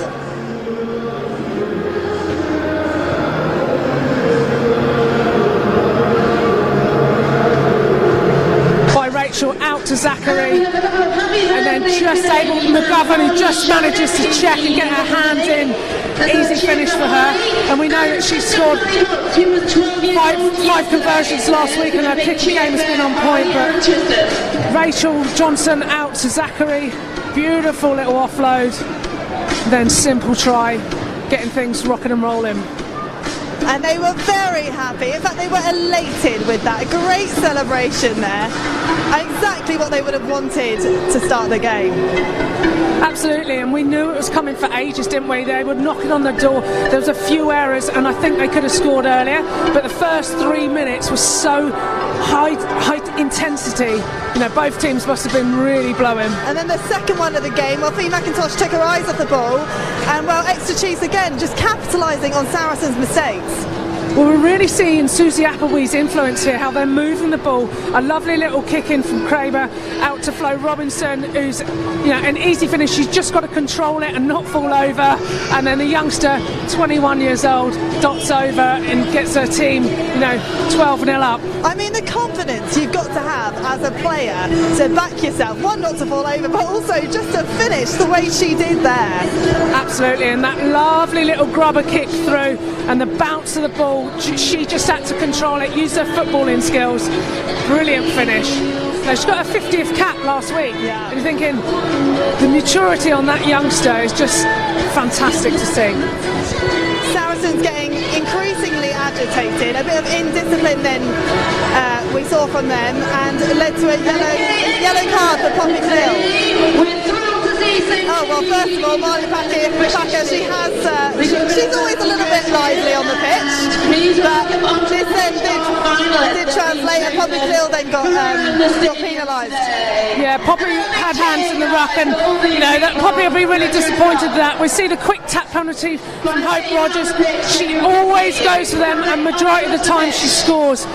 Rachel out to Zachary, and then just able McGovern, who just manages to check and get her hands in. Easy finish for her, and we know that she scored five conversions last week, and her kicking game has been on point. But Rachel Johnson out to Zachary, beautiful little offload, then simple try, getting things rocking and rolling. And they were very happy. In fact, they were elated with that. Great celebration there. Exactly what they would have wanted to start the game. Absolutely, and we knew it was coming for ages, didn't we? They were knocking on the door. There was a few errors, and I think they could have scored earlier, but the first 3 minutes was so high intensity. Both teams must have been really blowing. And then the second one of the game, Fee McIntosh took her eyes off the ball, and Exeter Chiefs again just capitalising on Saracens' mistakes. Well, we're really seeing Susie Appleby's influence here, how they're moving the ball. A lovely little kick in from Kramer out to Flo Robinson, who's an easy finish. She's just got to control it and not fall over. And then the youngster, 21 years old, dots over and gets her team 12-0 up. I mean, the confidence you've got to have as a player to back yourself, one, not to fall over, but also just to finish the way she did there. Absolutely, and that lovely little grubber kick through and the bounce of the ball, she just had to control it, use her footballing skills. Brilliant finish. She got her 50th cap last week. Yeah. And you're thinking, the maturity on that youngster is just fantastic to see. Saracens getting increasingly agitated, a bit of indiscipline then we saw from them, and led to a yellow card for Poppy Cleal. Oh, well, first of all, Marley Packer, she's always a little bit lively on the pitch, but this then did translate, and Poppy Cleal then got penalised. Yeah, Poppy had hands in the ruck, and that Poppy will be really disappointed with that. We see the quick tap penalty from Hope Rogers. She always goes for them, and majority of the time she scores.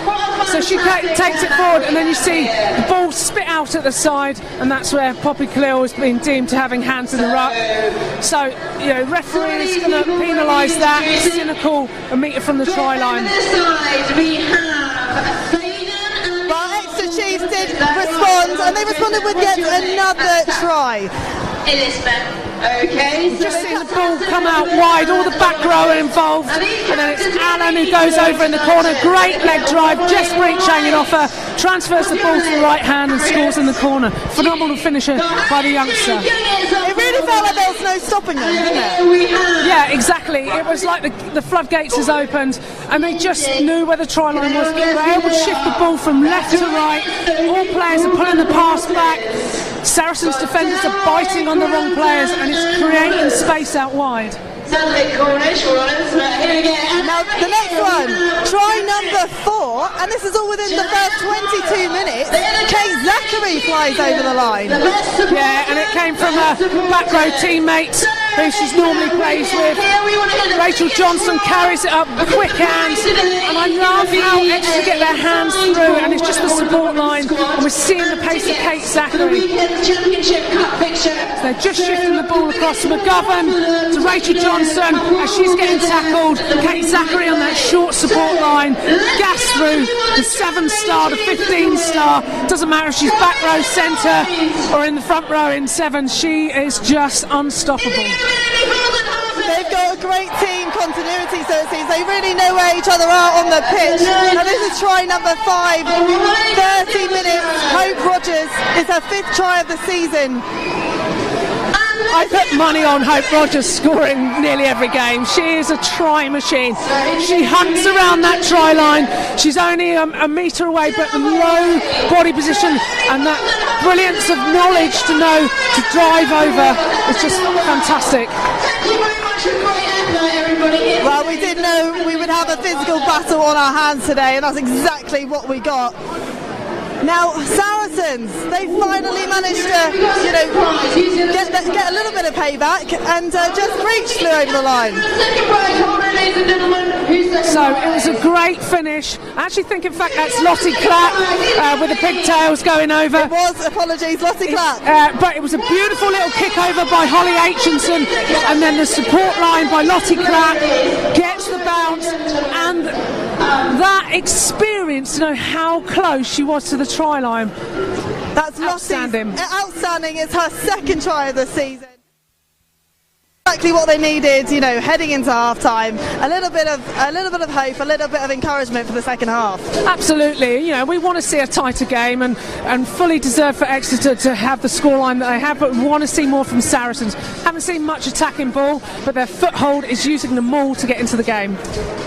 So she takes it forward, and then you see the ball spit out at the side, and that's where Poppy Cleal has been deemed to having hands in the ruck. So, referee is going to penalise that. It's cynical, a metre from the try line. But Exeter Chiefs did respond, and they responded with yet another try. Elizabeth. Just seen the ball come out wide, all the back row are involved, and then it's Alan who goes over in the corner. Great leg drive, just reach hanging off her, transfers the ball to the right hand and scores in the corner. Phenomenal finisher by the youngster. It really felt like there was no stopping them, didn't it? Yeah, exactly. It was like the floodgates has opened and they just knew where the try line was. They were able to shift the ball from left to right. All players are pulling the pass back. Saracens defenders are biting on the wrong players and it's creating space out wide. Now the next one, try number 4, and this is all within the first 22 minutes. Kate Zachary flies over the line. Yeah, and it came from a back row teammate who she normally plays with. Rachel Johnson carries it up, quick hands, and I love how Exeter get their hands through, and it's just the support line, and we're seeing the pace of Kate Zachary. They're just shifting the ball across to McGovern, to Rachel Johnson, as she's getting tackled. Kate Zachary on that short support line, gas through the 7-star, the 15-star. Doesn't matter if she's back row, centre, or in the front row in 7. She is just unstoppable. They've got a great team continuity, so it seems. They really know where each other are on the pitch. Now this is try number 5, 30 minutes. Hope Rogers is her 5th try of the season. I put money on Hope Rogers scoring nearly every game. She is a try machine. She hunts around that try line. She's only a metre away, but the low body position and that brilliance of knowledge to know to drive over is just fantastic. Well, we did know we would have a physical battle on our hands today, and that's exactly what we got. Now, Saracens, they finally managed to, get a little bit of payback and just reach through over the line. So it was a great finish. I actually think, in fact, that's Lottie Clapp with the pigtails going over. It was, apologies, Lottie Clapp. But it was a beautiful little kick over by Holly Aitchinson, and then the support line by Lottie Clapp gets the bounce, and that experience to know how close she was to the try line. That's outstanding. Outstanding. It's her 2nd try of the season. Exactly what they needed, heading into half time. A little bit of hope, a little bit of encouragement for the second half. Absolutely. We want to see a tighter game and fully deserve for Exeter to have the scoreline that they have, but we want to see more from Saracens. Haven't seen much attacking ball, but their foothold is using the maul to get into the game.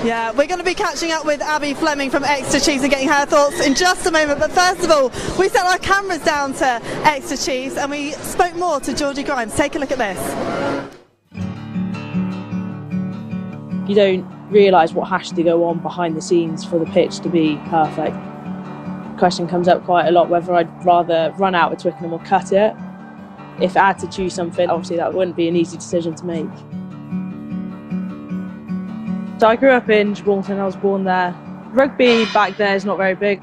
Yeah, we're going to be catching up with Abby Fleming from Exeter Chiefs and getting her thoughts in just a moment, but first of all, we set our cameras down to Exeter Chiefs and we spoke more to Georgie Grimes. Take a look at this. You don't realise what has to go on behind the scenes for the pitch to be perfect. The question comes up quite a lot whether I'd rather run out of Twickenham or cut it. If I had to choose something, obviously that wouldn't be an easy decision to make. So I grew up in Gibraltar, I was born there. Rugby back there is not very big.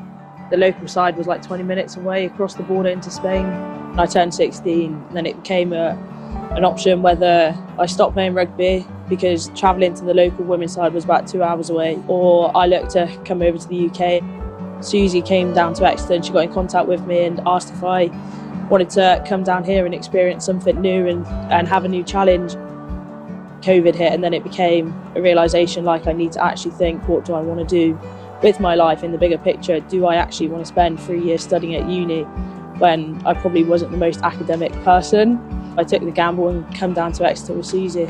The local side was like 20 minutes away across the border into Spain. I turned 16 and then it became an option whether I stopped playing rugby because travelling to the local women's side was about 2 hours away, or I looked to come over to the UK. Susie came down to Exeter and she got in contact with me and asked if I wanted to come down here and experience something new and have a new challenge. COVID hit and then it became a realisation like I need to actually think, what do I want to do with my life in the bigger picture? Do I actually want to spend 3 years studying at uni when I probably wasn't the most academic person? I took the gamble and come down to Exeter with Susie.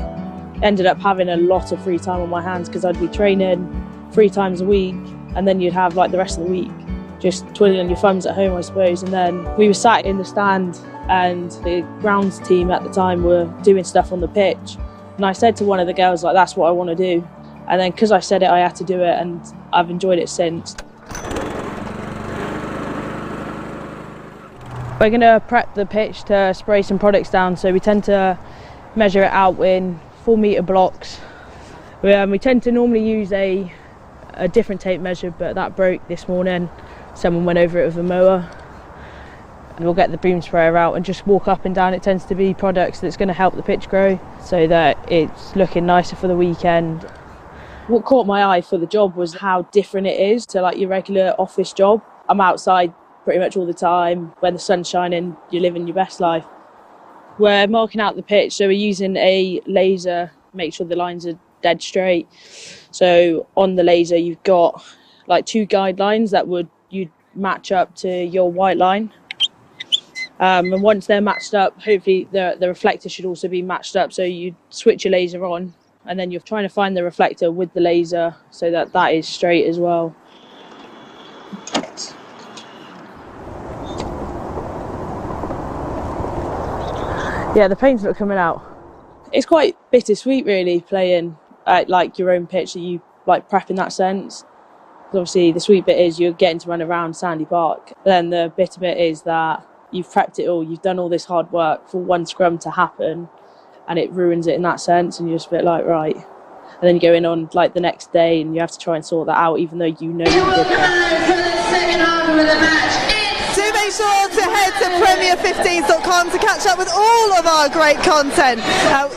Ended up having a lot of free time on my hands because I'd be training 3 times a week and then you'd have like the rest of the week just twiddling your thumbs at home, I suppose. And then we were sat in the stand and the grounds team at the time were doing stuff on the pitch. And I said to one of the girls, like, that's what I want to do. And then because I said it, I had to do it and I've enjoyed it since. We're going to prep the pitch to spray some products down, so we tend to measure it out in 4-metre blocks. We tend to normally use a different tape measure, but that broke this morning. Someone went over it with a mower. And we'll get the boom sprayer out and just walk up and down. It tends to be products that's going to help the pitch grow so that it's looking nicer for the weekend. What caught my eye for the job was how different it is to like your regular office job. I'm outside pretty much all the time. When the sun's shining, you're living your best life. we're marking out the pitch, so we're using a laser to make sure the lines are dead straight. So on the laser you've got like 2 guidelines that you'd match up to your white line. And once they're matched up, hopefully the reflector should also be matched up. So you switch your laser on, and then you're trying to find the reflector with the laser so that that is straight as well. Yeah, the paint's not coming out. It's quite bittersweet, really, playing at like your own pitch that you like prep in that sense. Obviously, the sweet bit is you're getting to run around Sandy Park. But then the bitter bit is that you've prepped it all, you've done all this hard work for one scrum to happen, and it ruins it in that sense, and you're just a bit like, right. And then you go in on like the next day and you have to try and sort that out, even though you know you did that. Do make sure to head to premier15s.com to catch up with all of our great content,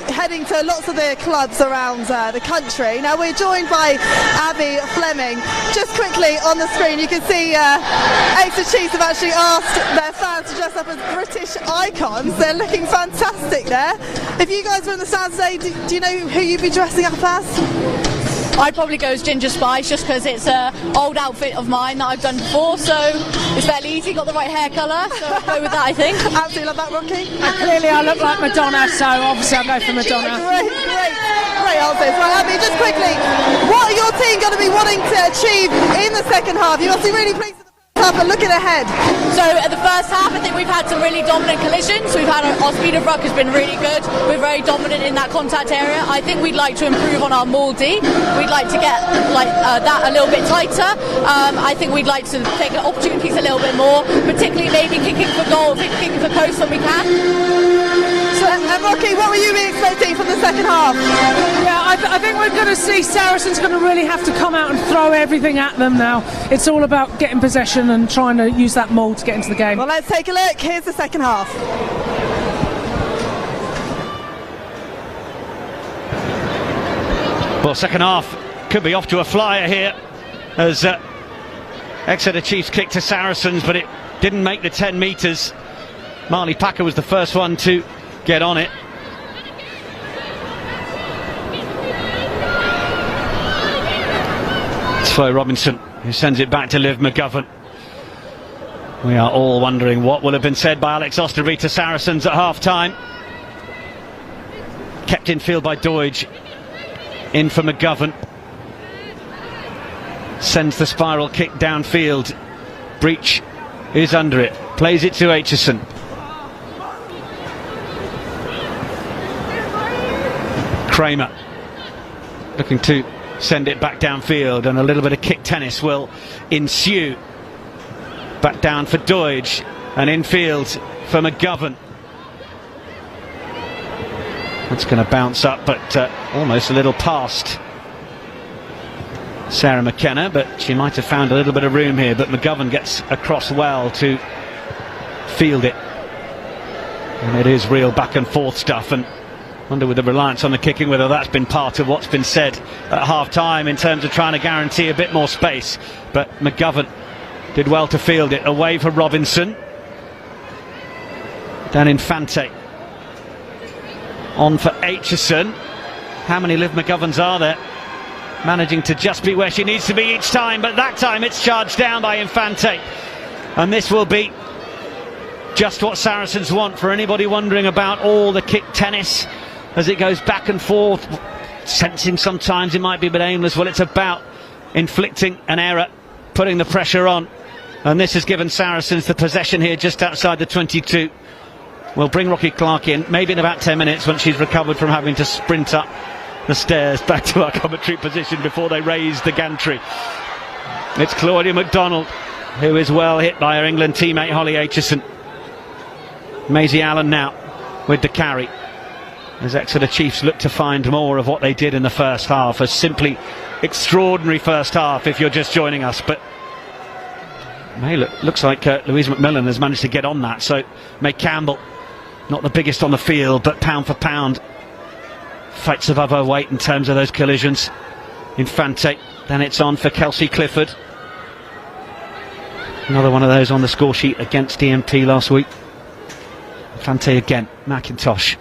heading to lots of the clubs around the country. Now we're joined by Abby Fleming. Just quickly on the screen you can see Exeter Chiefs have actually asked their fans to dress up as British icons. They're looking fantastic there. If you guys were in the stands today, do you know who you'd be dressing up as? I'd probably go as Ginger Spice, just because it's an old outfit of mine that I've done before, so it's fairly easy, got the right hair colour, so I'll go with that, I think. Absolutely love that, Rocky. And clearly I look like Madonna, so obviously I'll go for Madonna. Great answers. Right, Abby, just quickly, what are your team going to be wanting to achieve in the second half? You must be really pleased with the first half, but looking ahead. So at the first half, I think we've had some really dominant collisions. We've had our speed of ruck has been really good. We're very dominant in that contact area. I think we'd like to improve on our mouldy. We'd like to get that a little bit tighter. I think we'd like to take opportunities a little bit more, particularly maybe kicking for goal, kicking for post when we can. So, Rocky, what were you expecting from the second half? Yeah, I think we're going to see Saracens going to really have to come out and throw everything at them now. It's all about getting possession and trying to use that mould to get into the game. Well, let's take a look. Here's the second half. Well, second half could be off to a flyer here as Exeter Chiefs kicked to Saracens, but it didn't make the 10 metres. Marley Packer was the first one to get on it. It's Flo Robinson who sends it back to Liv McGovern. We are all wondering what will have been said by Alex Osterby to Saracens at half-time. Kept in field by Doidge. In for McGovern. Sends the spiral kick downfield. Breach is under it. Plays it to Aitchison. Kramer looking to send it back downfield, and a little bit of kick tennis will ensue. Back down for Doidge, and infield for McGovern. That's going to bounce up, but almost a little past Sarah McKenna, but she might have found a little bit of room here. But McGovern gets across well to field it, and it is real back and forth stuff. And wonder with the reliance on the kicking whether that's been part of what's been said at half time in terms of trying to guarantee a bit more space. But McGovern did well to field it. Away for Robinson. Down Infante. On for Aitchison. How many Liv McGoverns are there? Managing to just be where she needs to be each time, but that time it's charged down by Infante. And this will be just what Saracens want. For anybody wondering about all the kick tennis as it goes back and forth, sensing sometimes it might be a bit aimless, well, it's about inflicting an error, putting the pressure on. And this has given Saracens the possession here just outside the 22. We'll bring Rocky Clark in, maybe in about 10 minutes once she's recovered from having to sprint up the stairs back to our commentary position before they raise the gantry. It's Claudia MacDonald, who is well hit by her England teammate Holly Aitchison. Maisie Allen now with the carry, as Exeter Chiefs look to find more of what they did in the first half. A simply extraordinary first half if you're just joining us, but looks like Louise McMillan has managed to get on that. So May Campbell, not the biggest on the field, but pound for pound fights above her weight in terms of those collisions. Infante, then it's on for Kelsey Clifford, another one of those on the score sheet against DMP last week. Infante again, McIntosh.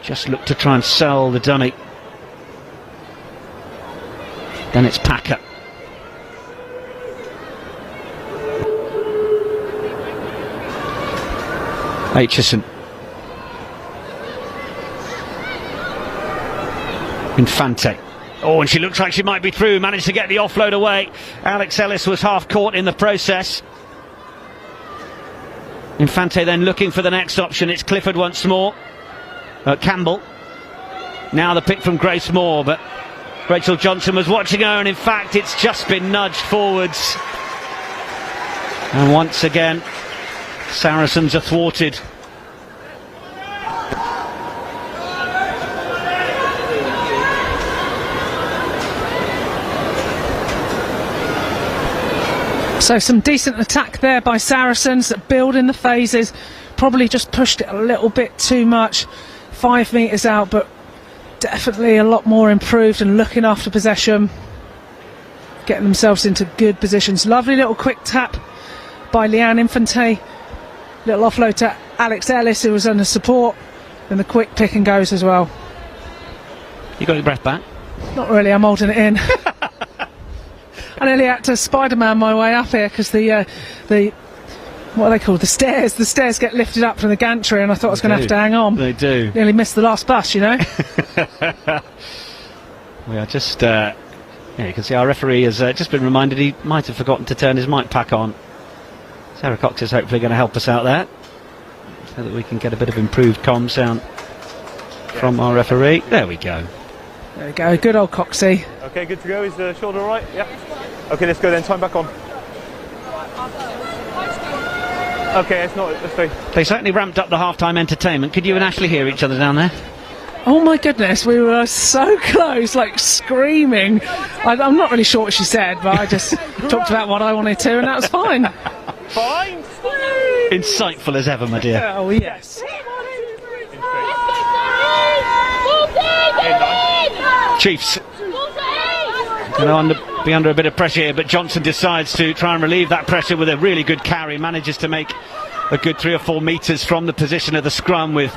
Just looked to try and sell the dummy. Then it's Packer. Aitchison. Infante. Oh, and she looks like she might be through. Managed to get the offload away. Alex Ellis was half caught in the process. Infante then looking for the next option. It's Clifford once more. Campbell. Now the pick from Grace Moore, but Rachel Johnson was watching her, and in fact it's just been nudged forwards. And once again, Saracens are thwarted. So some decent attack there by Saracens that build in the phases. Probably just pushed it a little bit too much. 5 metres out, but definitely a lot more improved and looking after possession. Getting themselves into good positions. Lovely little quick tap by Leanne Infante. Little offload to Alex Ellis, who was under support. And the quick pick and goes as well. You got your breath back? Not really, I'm holding it in. I nearly had to Spider-Man my way up here because the what are they called? The stairs. The stairs get lifted up from the gantry, and I thought I was going to have to hang on. They do. Nearly missed the last bus, you know. We are just. Yeah, you can see our referee has just been reminded he might have forgotten to turn his mic pack on. Sarah Cox is hopefully going to help us out there, so that we can get a bit of improved comm sound from our referee. There we go. There we go. Good old Coxie. Okay, good to go. Is the shoulder all right? Yeah. Okay, let's go then. Time back on. Okay, let's stay. They certainly ramped up the half-time entertainment. Could you and Ashley hear each other down there? Oh my goodness, we were so close, like screaming. I'm not really sure what she said, but I just talked about what I wanted to, and that was fine. Fine. Insightful as ever, my dear. Oh yes. Chiefs going to be under a bit of pressure here, but Johnson decides to try and relieve that pressure with a really good carry. Manages to make a good 3 or 4 metres from the position of the scrum with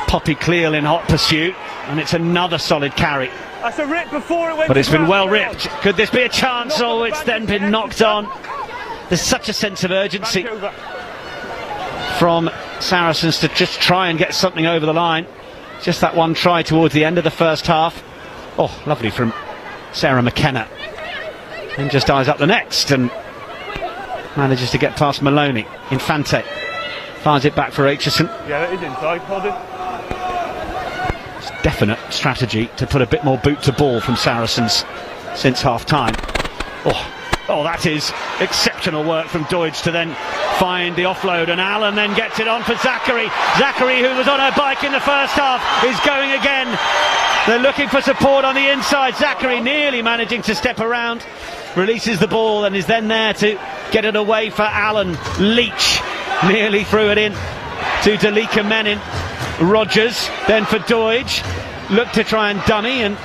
Poppy Cleal in hot pursuit, and it's another solid carry. That's a rip before it went. But it's been well ripped. Could this be a chance? Oh, it's then been knocked on. There's such a sense of urgency from Saracens to just try and get something over the line. Just that one try towards the end of the first half. Oh, lovely from Sarah McKenna. And just eyes up the next and manages to get past Maloney. Infante fires it back for Aitchison. Yeah, that is inside. Hold it. It's definite strategy to put a bit more boot to ball from Saracens since half time. Oh, that is exceptional work from Doidge to then find the offload, and Allen then gets it on for Zachary. Zachary, who was on her bike in the first half, is going again. They're looking for support on the inside. Zachary nearly managing to step around, releases the ball and is then there to get it away for Allen. Leach nearly threw it in to Delika Menin. Rogers then for Doidge, looked to try and dummy and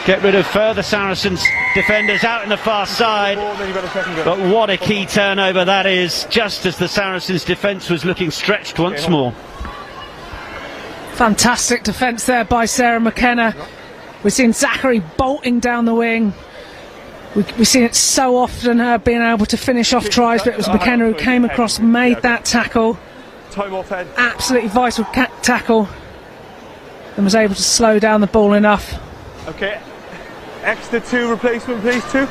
get rid of further Saracens defenders out in the far side. But what a key turnover that is, just as the Saracens defence was looking stretched once more. Fantastic defence there by Sarah McKenna. We've seen Zachary bolting down the wing. We've seen it so often, her being able to finish off tries, but it was McKenna who came across, made that tackle. Time off head. Absolutely vital tackle. And was able to slow down the ball enough. Okay. Exeter 2 replacement, please. 2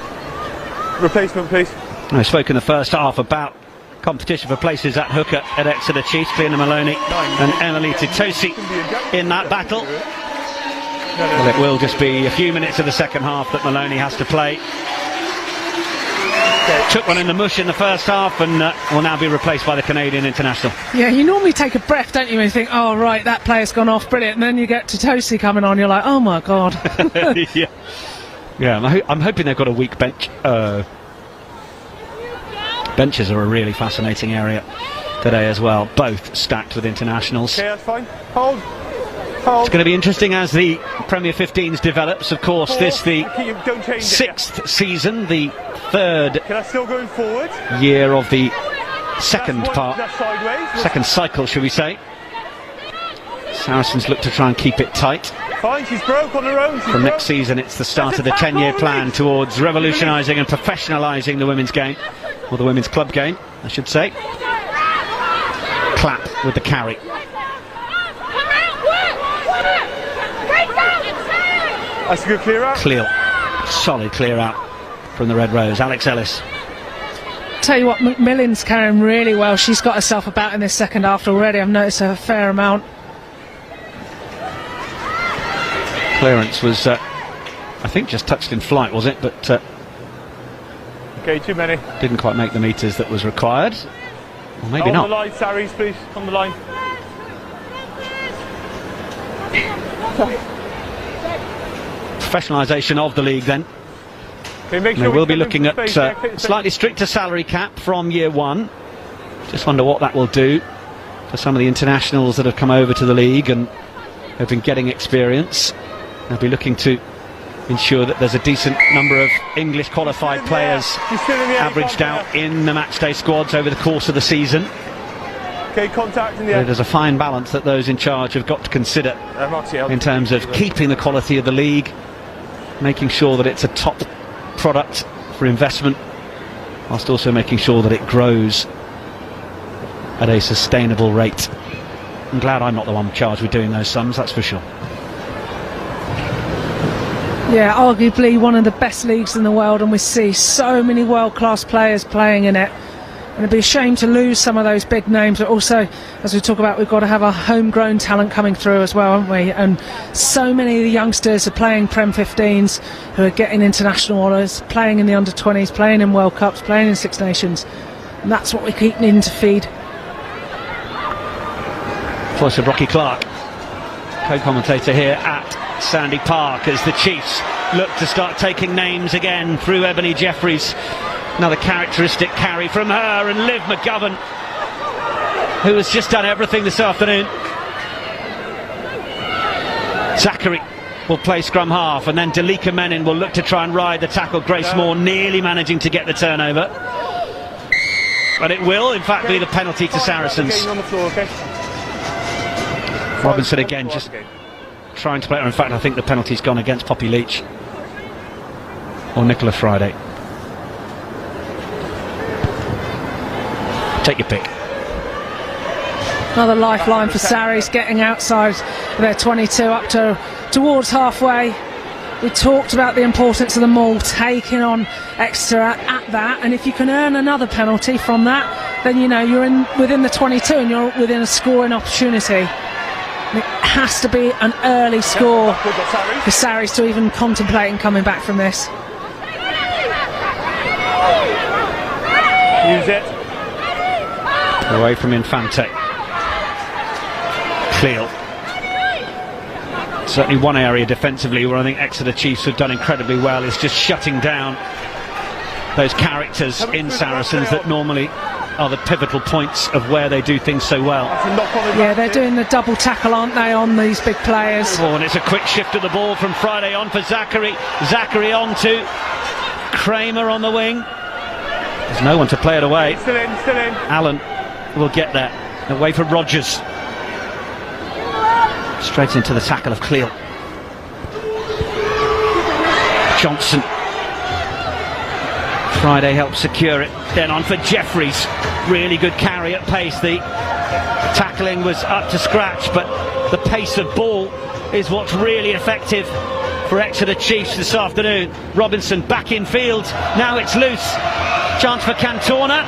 replacement, please. I spoke in the first half about competition for places at hooker at Exeter Chiefs, Fiona Maloney and Emily Titosi in that battle. Well, it will just be a few minutes of the second half that Maloney has to play. Took one in the mush in the first half and will now be replaced by the Canadian international. Yeah, you normally take a breath, don't you, when you think, oh right, that player's gone off, brilliant, and then you get Titosi coming on, you're like, oh my god. Yeah, I'm hoping they've got a weak bench. Benches are a really fascinating area today as well, both stacked with internationals. Okay, that's fine. Hold. It's going to be interesting as the Premier 15s develops. Of course, this the 6th season, the 3rd Can I still go forward? year of the second part, That's sideways. second cycle, shall we say. Saracens look to try and keep it tight. Fine, she's broke on her own. From next season, it's the start of the 10-year plan towards revolutionising and professionalising the women's game, or the women's club game, I should say. Clap with the carry. That's a good clear out. Clear, solid clear out from the Red Rose. Alex Ellis. Tell you what, McMillan's carrying really well. She's got herself about in this second half already. I've noticed a fair amount. Clearance was, I think, just touched in flight, was it? But Okay, too many. didn't quite make the metres that was required. Or maybe On not. the line, Saris, please. On the line. Professionalisation of the league then. Okay, make They sure will we be come looking into at space there. Okay, slightly stricter salary cap from year one. Just wonder what that will do for some of the internationals that have come over to the league and have been getting experience. They'll be looking to ensure that there's a decent number of English qualified players She's still in the air, averaged out contact. in the matchday squads over the course of the season. Okay, contact in the air. There's a fine balance that those in charge have got to consider in terms of keeping the quality of the league, making sure that it's a top product for investment, whilst also making sure that it grows at a sustainable rate. I'm glad I'm not the one charged with doing those sums, that's for sure. Yeah, arguably one of the best leagues in the world, and we see so many world-class players playing in it. And it'd be a shame to lose some of those big names, but also, as we talk about, we've got to have our homegrown talent coming through as well, haven't we? And so many of the youngsters are playing Prem 15s who are getting international honours, playing in the under-20s, playing in World Cups, playing in Six Nations. And that's what we keep needing to feed. Voice of Rocky Clark, co-commentator here at Sandy Park, as the Chiefs look to start taking names again through Ebony Jeffries. Another characteristic carry from her, and Liv McGovern, who has just done everything this afternoon. Zachary will play scrum half, and then Delika Menin will look to try and ride the tackle. Grace Moore nearly managing to get the turnover, but it will in fact be the penalty to Saracens. On the floor, okay? Robinson again just trying to play, or in fact I think the penalty's gone against Poppy Leach or Nicola Friday. Take your pick. Another lifeline for Saris, getting outside their 22 up towards halfway. We talked about the importance of the maul, taking on Exeter at that, and if you can earn another penalty from that, then you know you're within the 22 and you're within a scoring opportunity. And it has to be an early score for Saris to even contemplate coming back from this. Use it. Away from Infante. Cleal. Certainly one area defensively where I think Exeter Chiefs have done incredibly well is just shutting down those characters in Saracens that normally are the pivotal points of where they do things so well. Yeah, they're doing the double tackle, aren't they, on these big players? Oh, and it's a quick shift of the ball from Friday on for Zachary. Zachary on to Kramer on the wing. There's no one to play it away. Still in, still in. Allen will get there. Away for Rogers. Straight into the tackle of Cleal. Johnson. Friday helps secure it. Then on for Jeffries. Really good carry at pace. The tackling was up to scratch, but the pace of ball is what's really effective for Exeter Chiefs this afternoon. Robinson back in field. Now it's loose. Chance for Cantona.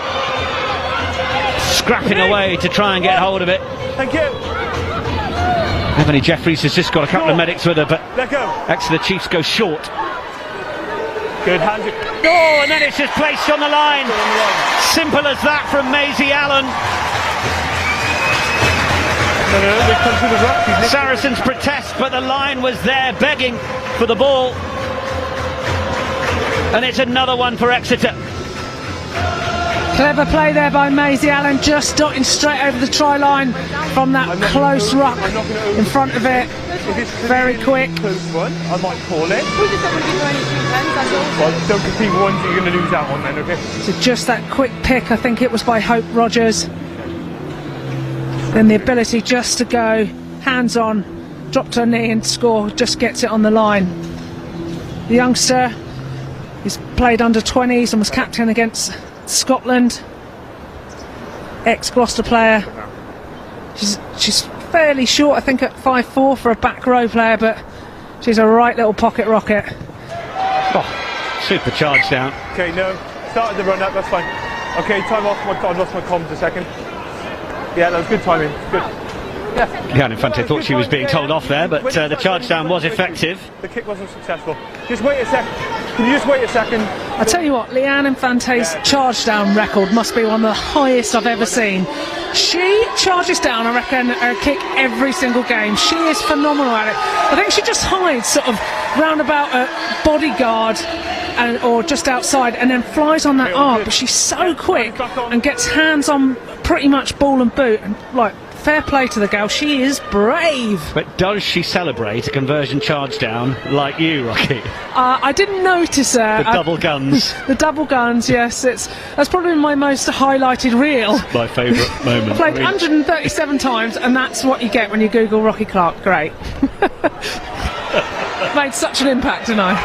Scrapping away to try and get hold of it. Thank you. Ebony Jeffries has just got a couple of medics with her, but Let go. Exeter Chiefs go short. Good hands. Oh, and then it's just placed on the line. Simple as that from Maisie Allen. No, they come to the ruck. Saracens protest, but the line was there begging for the ball. And it's another one for Exeter. Clever play there by Maisie Allen, just dotting straight over the try line from that close ruck in front of it. If it's Very quick. close one, I might call it. We just don't want to give her any free pens, that's all. Well, don't compete with ones that you're going to lose out on then, okay? So just that quick pick, I think it was by Hope Rogers. Then the ability just to go hands on, drop to her knee and score, just gets it on the line. The youngster, he's played under 20s and was captain against Scotland. Ex-Gloucester player. She's fairly short, I think, at 5'4" for a back row player, but she's a right little pocket rocket. Oh, super charge down. Okay, no. Started the run up, that's fine. Okay, time off. I lost my comms a second. Yeah, that was good timing. Good. Yeah, Infante thought she was being told off there, but the charge down was effective. The kick wasn't successful. Just wait a second. Can you just wait a second? I tell you what, Leanne Infante's charge down record must be one of the highest I've ever seen. She charges down, I reckon, her kick every single game. She is phenomenal at it. I think she just hides sort of round about a bodyguard or just outside and then flies on that arc, but she's so quick and gets hands on pretty much ball and boot, and like, fair play to the girl, she is brave. But does she celebrate a conversion charge down like you, Rocky? I didn't notice her. The double guns. The double guns, yes. That's probably my most highlighted reel. My favourite moment. I played 137 times, and that's what you get when you Google Rocky Clark. Great. Made such an impact tonight.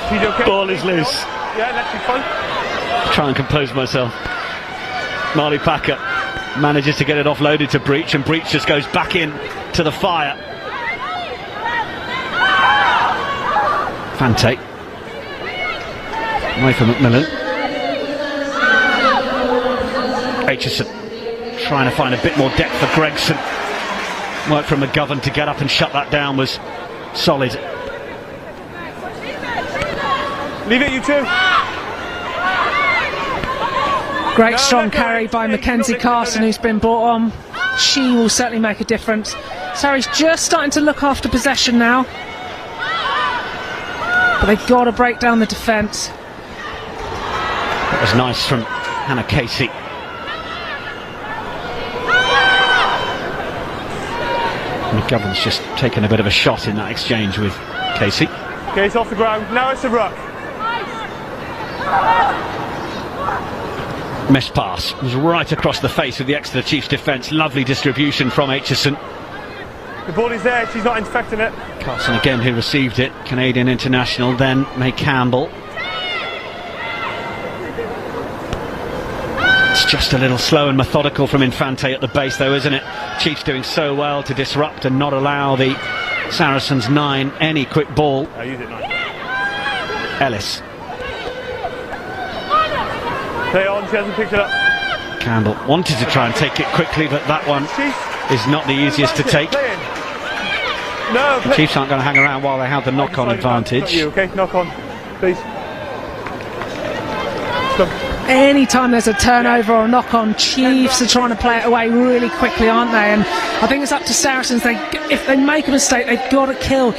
She's okay. Ball is loose. Yeah, that's fine. Try and compose myself. Marley Packer manages to get it offloaded to Breach, and Breach just goes back in to the fire. Fante away from McMillan. Aitchison trying to find a bit more depth for Gregson. Work from McGovern to get up and shut that down was solid. Leave it, you two. Great strong carry by Mackenzie Carson, who's been brought on. She will certainly make a difference. Surrey's just starting to look after possession now, but they've got to break down the defence. That was nice from Hannah Casey. McGovern's just taken a bit of a shot in that exchange with Casey. Okay, it's off the ground. Now it's a ruck. Missed pass was right across the face of the Exeter Chiefs defence. Lovely distribution from Aitchison. The ball is there, she's not infecting it. Carson again who received it. Canadian international, then May Campbell. It's just a little slow and methodical from Infante at the base though, isn't it? Chiefs doing so well to disrupt and not allow the Saracens 9 any quick ball. I use it now. Ellis. Play on, she hasn't picked it up. Campbell wanted to try and take it quickly, but that one is not the easiest to take. No, The Chiefs aren't going to hang around while they have the knock-on advantage. You, okay, knock on, please. Anytime there's a turnover or a knock-on, Chiefs are trying to play it away really quickly, aren't they? And I think it's up to Saracens. If they make a mistake, they've got to kill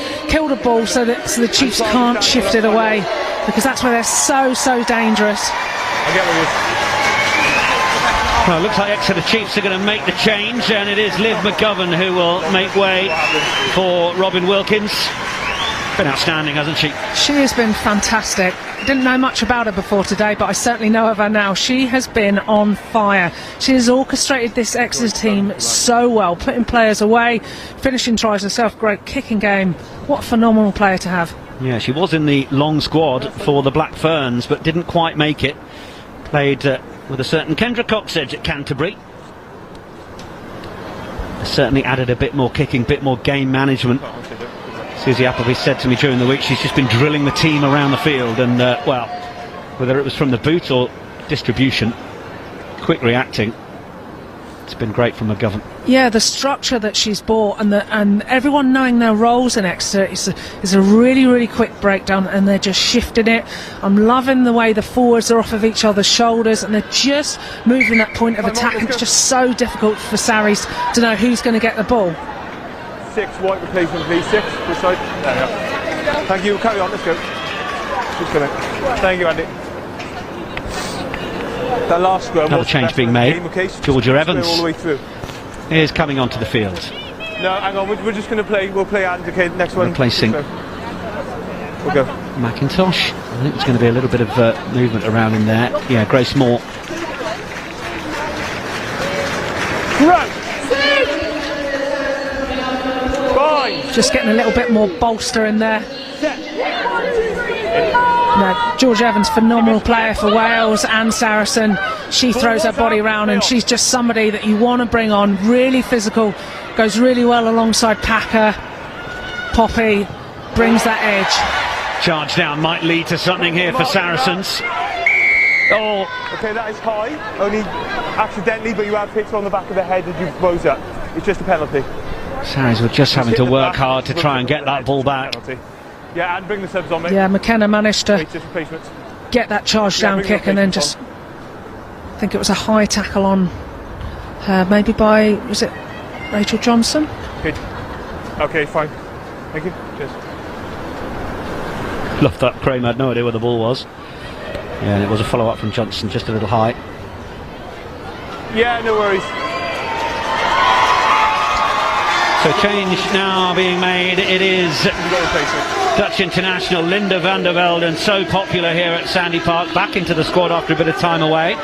the ball so the Chiefs can't shift it away, because that's where they're so dangerous. I get what it is. Well, it looks like Exeter Chiefs are going to make the change, and it is Liv McGovern who will make way for Robin Wilkins. Been outstanding, hasn't she? She has been fantastic. Didn't know much about her before today, but I certainly know of her now. She has been on fire. She has orchestrated this Exeter team so well, putting players away, finishing tries herself, great kicking game. What a phenomenal player to have. Yeah, she was in the long squad for the Black Ferns, but didn't quite make it. Played with a certain Kendra Coxedge at Canterbury. Certainly added a bit more kicking, bit more game management. Susie Appleby said to me during the week she's just been drilling the team around the field, and well, whether it was from the boot or distribution, quick reacting, it's been great from McGovern. Yeah, the structure that she's brought, and everyone knowing their roles in Exeter is a really quick breakdown, and they're just shifting it. I'm loving the way the forwards are off of each other's shoulders, and they're just moving that point of attack. It's just so difficult for Sarries to know who's going to get the ball. 6 white replacement, please. 6 this side. There we go. Thank you. Carry on. Let's go. Just go. Thank you, Andy. That last scrum. Another change being made. Georgia Evans. All the way through. is coming onto the field. No, hang on, we're just going to play, we'll play hands, okay, next one. Replacing We'll go. McIntosh. I think there's going to be a little bit of movement around in there. Yeah, Grace Moore. Run! Fine! Just getting a little bit more bolster in there. No, George Evans, phenomenal player for Wales and Saracen. She throws her body around, and she's just somebody that you want to bring on. Really physical, goes really well alongside Packer. Poppy brings that edge. Charge down might lead to something here for Saracens. Oh, Okay, that is high, only accidentally, but you have hit her on the back of the head as you rose up. It's just a penalty. Saracens were just having to work hard to try and get that ball back. Penalty. Yeah, and bring the subs on, mate. Yeah, McKenna managed to Wait, just replacements. get that charge down bring the kick, and then replacements just, I think it was a high tackle on her, maybe by, was it Rachel Johnson? Okay, fine. Thank you. Cheers. Loved that. Kramer had no idea where the ball was. Yeah, and it was a follow-up from Johnson, just a little high. Yeah, no worries. So change now being made. It is You got replacement. Dutch international Linda van der Velden, so popular here at Sandy Park, back into the squad after a bit of time away.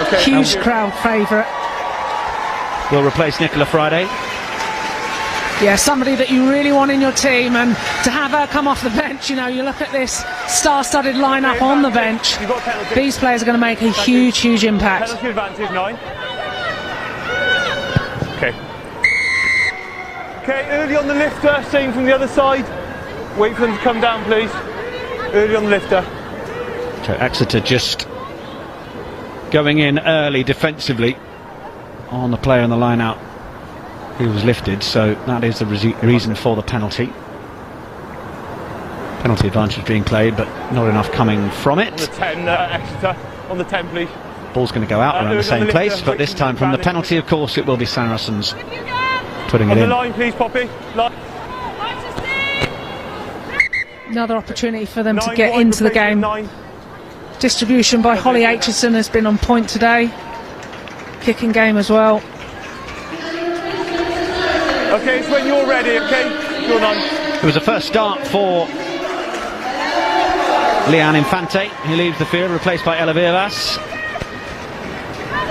Okay. Huge crowd favourite. Will replace Nicola Friday. Yeah, somebody that you really want in your team, and to have her come off the bench, you know, you look at this star-studded lineup on the bench. You got penalty. These players are going to make a huge, huge impact. Penalty advantage, 9. Okay. Okay, early on the lifter, same from the other side. Wait for them to come down, please. Early on the lifter. So Exeter just going in early defensively on the player in the line out who was lifted, so that is the reason for the penalty. Penalty advantage being played, but not enough coming from it. On the 10, Exeter. On the 10, please. Ball's going to go out around the same place, but this time from the penalty, of course, it will be Saracens putting it On the in. line, please, Poppy. Line. Another opportunity for them to 9, get wide into the replacement, game. 9. Distribution by Holly Aitchison has been on point today. Kicking game as well. Okay, it's when you're ready, okay? You're 9. It was a first start for Leanne Infante, who leaves the field, replaced by Ella Vivas.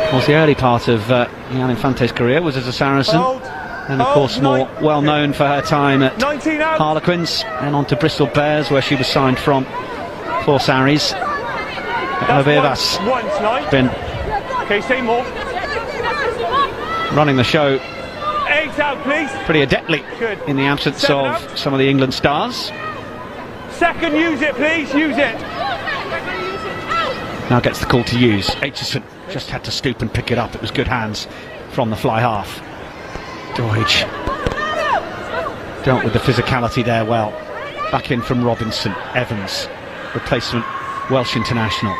Of course, the early part of Leanne Infante's career was as a Saracen, Hold. and of course more well known for her time at 19 out. Harlequins and on to Bristol Bears, where she was signed from for Sarries. Ella Vivas Once, 9. been Okay, say more. running the show 8 out, please. pretty adeptly Good. in the absence 7 of out. some of the England stars. Second, use it, please. Use it. Now gets the call to use. Aitchison just had to stoop and pick it up. It was good hands from the fly half. Deutsch dealt with the physicality there well. Back in from Robinson. Evans, replacement Welsh international.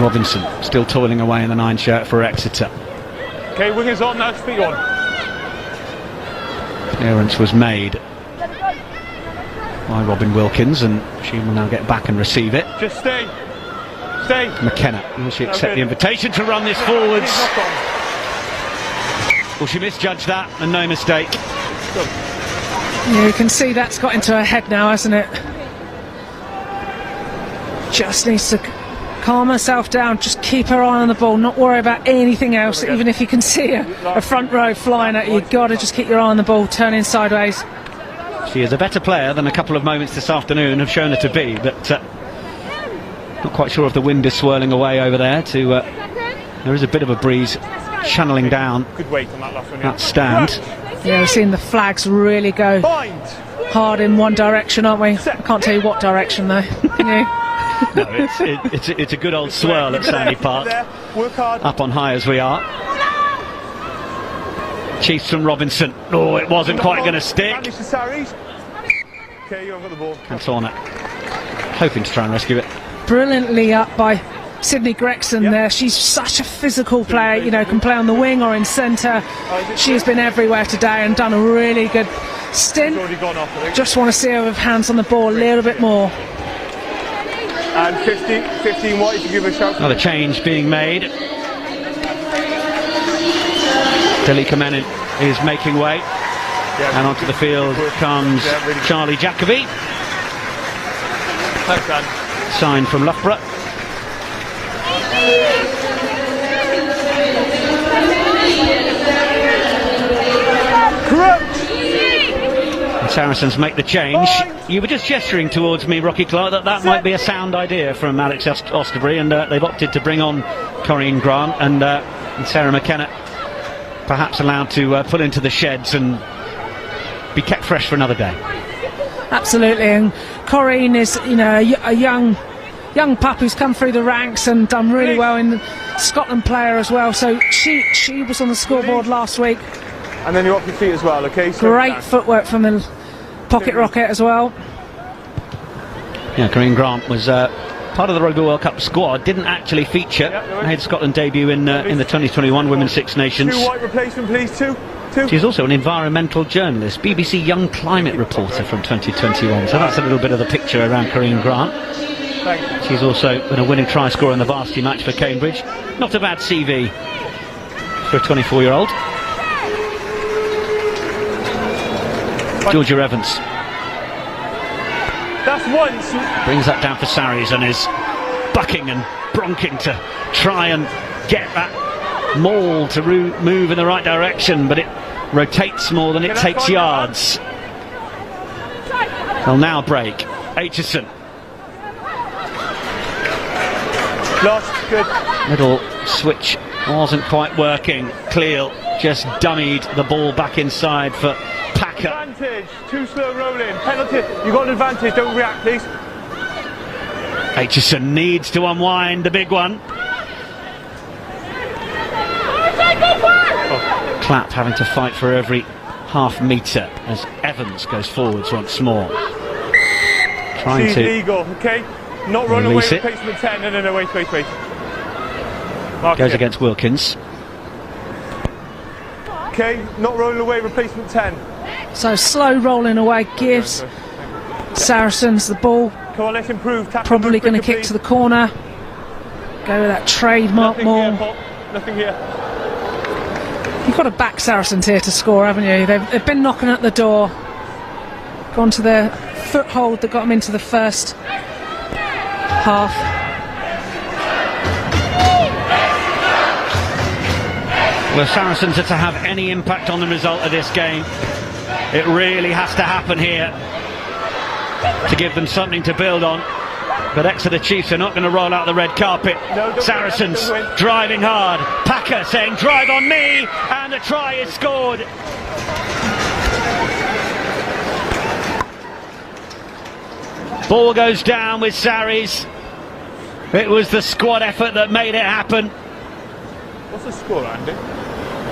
Robinson still toiling away in the 9 shirt for Exeter. Okay, wingers on now. Speed on. Clearance was made by Robin Wilkins, and she will now get back and receive it. Just stay. Stay. McKenna, will she accept the invitation to run this forwards? Please, knock on. Will she misjudge that? And no mistake. Yeah, you can see that's got into her head now, hasn't it? Just needs to calm herself down, just keep her eye on the ball, not worry about anything else. Even if you can see a front row flying at you, you've got to just keep your eye on the ball, turning sideways. She is a better player than a couple of moments this afternoon have shown her to be, but not quite sure if the wind is swirling away over there. There is a bit of a breeze channeling down Good weight on that last one. that stand. Yeah, we've seen the flags really go Bind. hard in one direction, aren't we? I can't tell you what direction though. Can you? No, it's a good old swirl at Sandy Park. Work hard. Up on high as we are. Chiefs from Robinson. Oh, it wasn't quite going to stick. Manage the Sarries. Okay, you haven't got the ball. Cantona hoping to try and rescue it. Brilliantly up by Sydney Gregson there. She's such a physical player, you know, can play on the wing or in centre. She's been everywhere today and done a really good stint. It's already gone off, I think. Just want to see her with hands on the ball a little bit more. And 15 wide, if you give a shout. Another change being made. Delika Menin is making way. And onto the field comes Charlie Jacobi. Thanks, Dan. Sign from Loughborough. And Saracens make the change. You were just gesturing towards me, Rocky Clark, that might be a sound idea from Alex Osterbury, and they've opted to bring on Corinne Grant and Sarah McKenna, perhaps allowed to pull into the sheds and be kept fresh for another day. Absolutely, and Corinne is, a young pup who's come through the ranks and done really well in the Scotland player as well. So she was on the scoreboard last week. And then you're off your feet as well, okay? So great footwork from the pocket rocket as well. Yeah, Corinne Grant was part of the Rugby World Cup squad. Didn't actually feature. Made Scotland debut in the 2021 Women's Six Nations. 2 white replacement, please. Two. She's also an environmental journalist, BBC Young Climate reporter from 2021. So that's a little bit of the picture around Corinne Grant. She's also been a winning try scorer in the varsity match for Cambridge. Not a bad CV for a 24-year-old. Georgia Evans. That's once. Brings that down for Sarries and is bucking and bronking to try and get that maul to move in the right direction, but it rotates more than it takes yards. They'll now break. Aitchison. Lost, good. Middle switch wasn't quite working. Cleal just dummied the ball back inside for Packer. Advantage, too slow rolling. Penalty, you got an advantage, don't react, please. Aitchison needs to unwind the big one. Clapp having to fight for every half metre as Evans goes forwards once more. Trying She's to legal, okay? Not run away, release it. replacement 10. No, wait. Goes against Wilkins. Okay, not rolling away, replacement 10. So slow rolling away gives Saracens the ball. Come on, let's improve. Probably going to kick to the corner. Go with that trademark maul. Nothing here. You've got to back Saracens here to score, haven't you? They've been knocking at the door. Gone to their foothold that got them into the first half. Well, if Saracens are to have any impact on the result of this game, it really has to happen here to give them something to build on. But Exeter Chiefs are not going to roll out the red carpet. Saracens driving hard. Packer saying, drive on me, and a try is scored. Ball goes down with Sarries. It was the squad effort that made it happen. What's the score, Andy?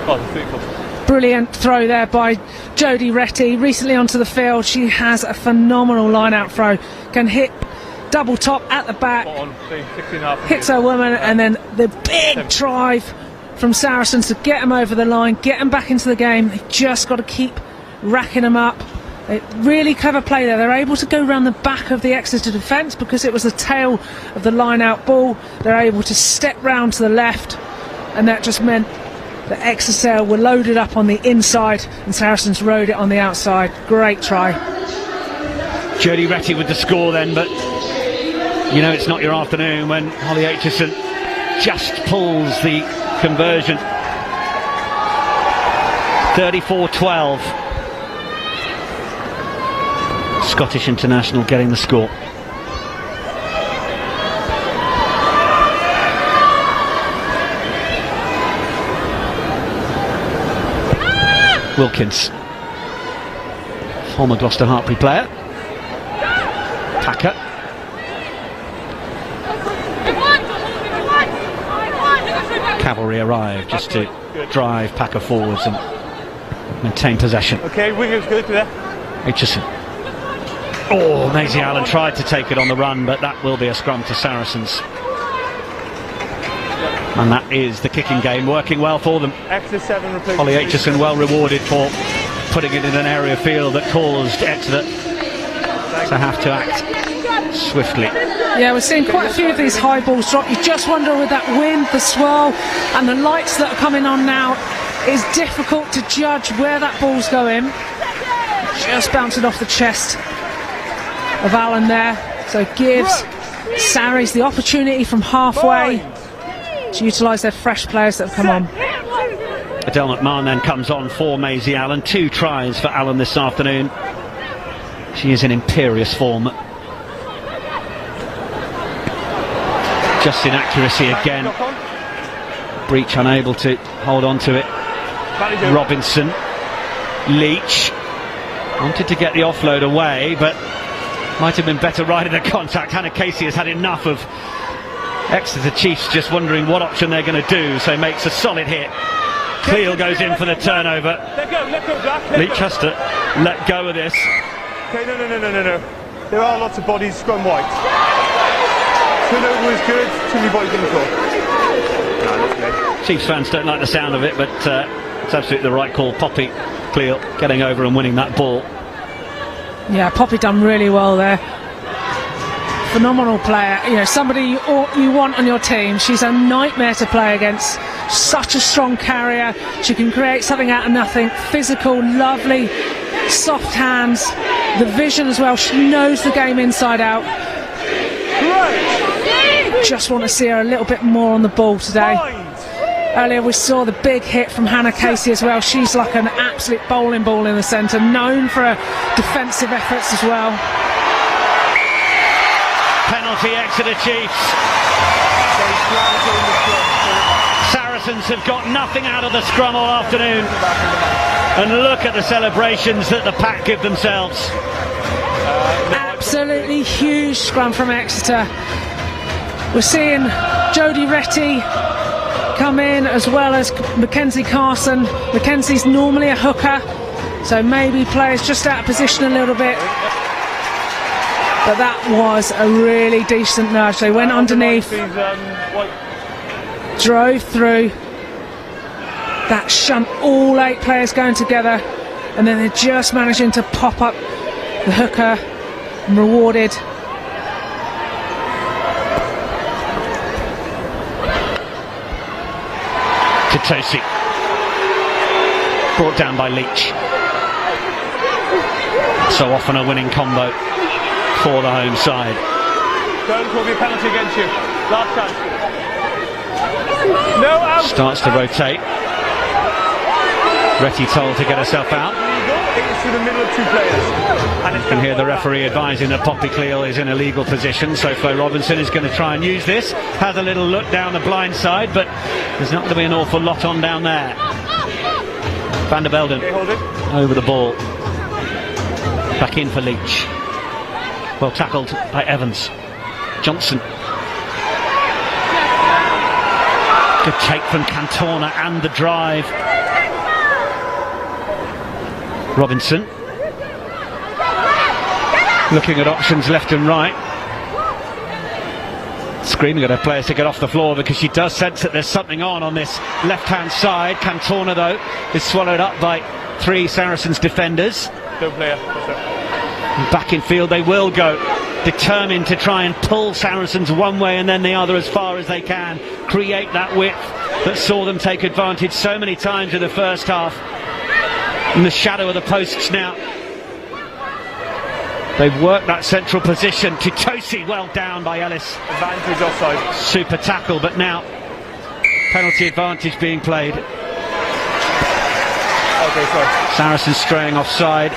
Oh, the 3-4. Brilliant throw there by Jodie Retty. Recently onto the field, she has a phenomenal line-out throw. Can hit double top at the back, hits her woman, and then the big drive from Saracens to get them over the line, get them back into the game. They've just got to keep racking them up. Really clever play there. They're able to go around the back of the Exeter defence because it was the tail of the line-out ball. They're able to step round to the left, and that just meant that Exeter were loaded up on the inside and Saracens rode it on the outside. Great try. Jodie Retty with the score then, but you know it's not your afternoon when Holly Aitchison just pulls the conversion. 34-12. Scottish international getting the score. Wilkins, former Gloucester Hartpury player. Packer. Cavalry arrive just to drive Packer forwards and maintain possession. Okay, Wiggins good there. Aitchison. Oh, Maisie Allen tried to take it on the run, but that will be a scrum to Saracens. And that is the kicking game working well for them. Exeter 7 replacement. Holly Aitchison well rewarded for putting it in an area of field that caused Exeter to have to act swiftly. Yeah, we're seeing quite a few of these high balls drop. You just wonder with that wind, the swirl, and the lights that are coming on now, it's difficult to judge where that ball's going. Just bouncing off the chest of Alan there. So it gives Sarries the opportunity from halfway to utilise their fresh players that have come on. Adele McMahon then comes on for Maisie Allen. 2 tries for Allen this afternoon. She is in imperious form. Just inaccuracy again. Breach unable to hold on to it. Robinson. Leach. Wanted to get the offload away, but might have been better right in the contact. Hannah Casey has had enough of Exeter Chiefs just wondering what option they're going to do, so makes a solid hit. Cleel goes in for the turnover. Leach has to let go of this. Okay, no. There are lots of bodies, scrum white. Turnover is good, too many bodies on the floor. Chiefs fans don't like the sound of it, but it's absolutely the right call. Poppy Cleel getting over and winning that ball. Yeah, Poppy done really well there. Phenomenal player, you know, somebody you want on your team. She's a nightmare to play against. Such a strong carrier. She can create something out of nothing. Physical, lovely, soft hands. The vision as well. She knows the game inside out. Just want to see her a little bit more on the ball today. Earlier we saw the big hit from Hannah Casey as well. She's like an absolute bowling ball in the centre, known for her defensive efforts as well. Penalty Exeter Chiefs. Saracens have got nothing out of the scrum all afternoon. And look at the celebrations that the pack give themselves. Absolutely huge scrum from Exeter. We're seeing Jodie Retty come in, as well as Mackenzie Carson. Mackenzie's normally a hooker, so maybe players just out of position a little bit. But that was a really decent nudge. They went underneath, drove through. That shunt all 8 players going together, and then they're just managing to pop up the hooker and rewarded. Tosi. Brought down by Leach. So often a winning combo for the home side. Don't call me a penalty against you. Last chance. No out. Starts to rotate. Retty told to get herself out. It's to the middle of 2 players. And you can hear the referee advising that Poppy Cleel is in a legal position, so Flo Robinson is going to try and use this. Has a little look down the blind side, but there's not going to be an awful lot on down there. Van der Belden over the ball. Back in for Leach. Well tackled by Evans. Johnson. Good take from Cantona and the drive. Robinson. Looking at options left and right. Screaming at her players to get off the floor because she does sense that there's something on this left-hand side. Cantona, though, is swallowed up by 3 Saracens defenders. Don't play her. Back in field they will go, determined to try and pull Saracens one way and then the other as far as they can. Create that width that saw them take advantage so many times in the first half. In the shadow of the posts now. They've worked that central position. Tosi well down by Ellis. Advantage offside. Super tackle, but now penalty advantage being played. Okay, sorry. Saracens straying offside.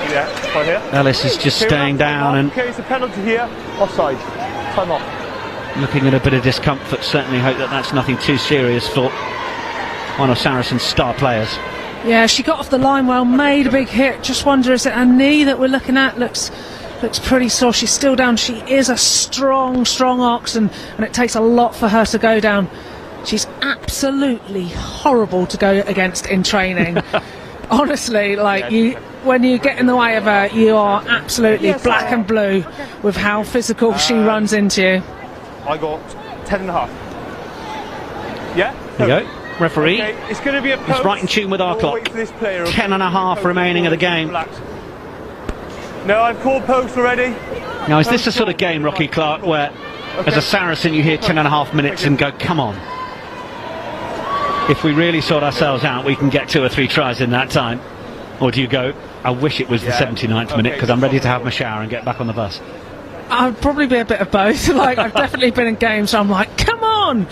Yeah, right here. Ellis is just staying down and okay, it's a penalty here. Offside. Time off. looking at a bit of discomfort. Certainly hope that that's nothing too serious for one of Saracens' star players. Yeah, she got off the line well, made a big hit. Just wonder, is it her knee that we're looking at? Looks pretty sore. She's still down. She is a strong ox, and it takes a lot for her to go down. She's absolutely horrible to go against in training. Honestly, like, when you get in the way of her, you are absolutely black and blue with how physical she runs into you. I got 10.5. Yeah? There you go. Referee okay, it's going to be a is right in tune with our clock. 10.5 remaining of the game. No, I've called post already. Now, is this the sort of game, Rocky Clark, where as a Saracen you hear 10.5 minutes and go, come on, if we really sort ourselves out we can get 2 or 3 tries in that time? Or do you go, I wish it was the 79th minute because I'm ready to have my shower and get back on the bus? I'd probably be a bit of both. Like, I've definitely been in games where I'm like, come on,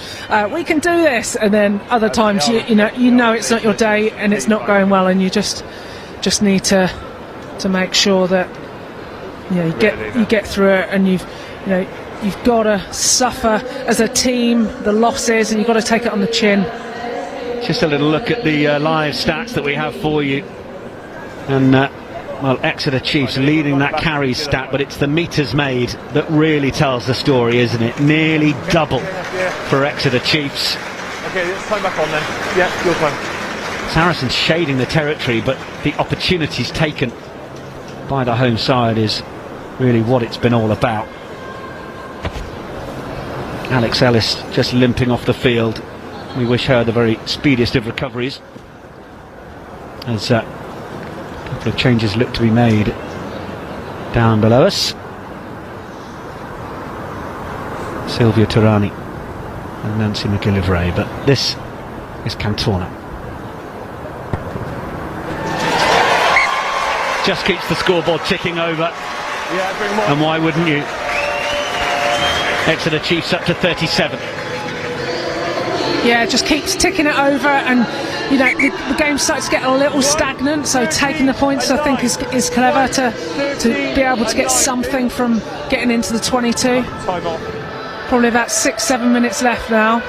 we can do this, and then other times you know it's not your day and it's not going well, and you just need to make sure that you get through it, and you've got to suffer as a team the losses, and you've got to take it on the chin. Just a little look at the live stats that we have for you, and well, Exeter Chiefs leading that carry stat, but it's the metres made that really tells the story, isn't it? Nearly double for Exeter Chiefs. Okay, let's time back on then. Yeah, your time. Saracens shading the territory, but the opportunities taken by the home side is really what it's been all about. Alex Ellis just limping off the field. We wish her the very speediest of recoveries, as a couple of changes look to be made down below us. Sylvia Turani and Nancy McGillivray, but this is Cantona. Just keeps the scoreboard ticking over. Yeah, bring more. And why wouldn't you? Exeter Chiefs up to 37. Yeah, just keeps ticking it over, and the game starts to get a little stagnant, so taking the points I think is clever to be able to get something from getting into the 22. Time off. Probably about 6-7 minutes left now.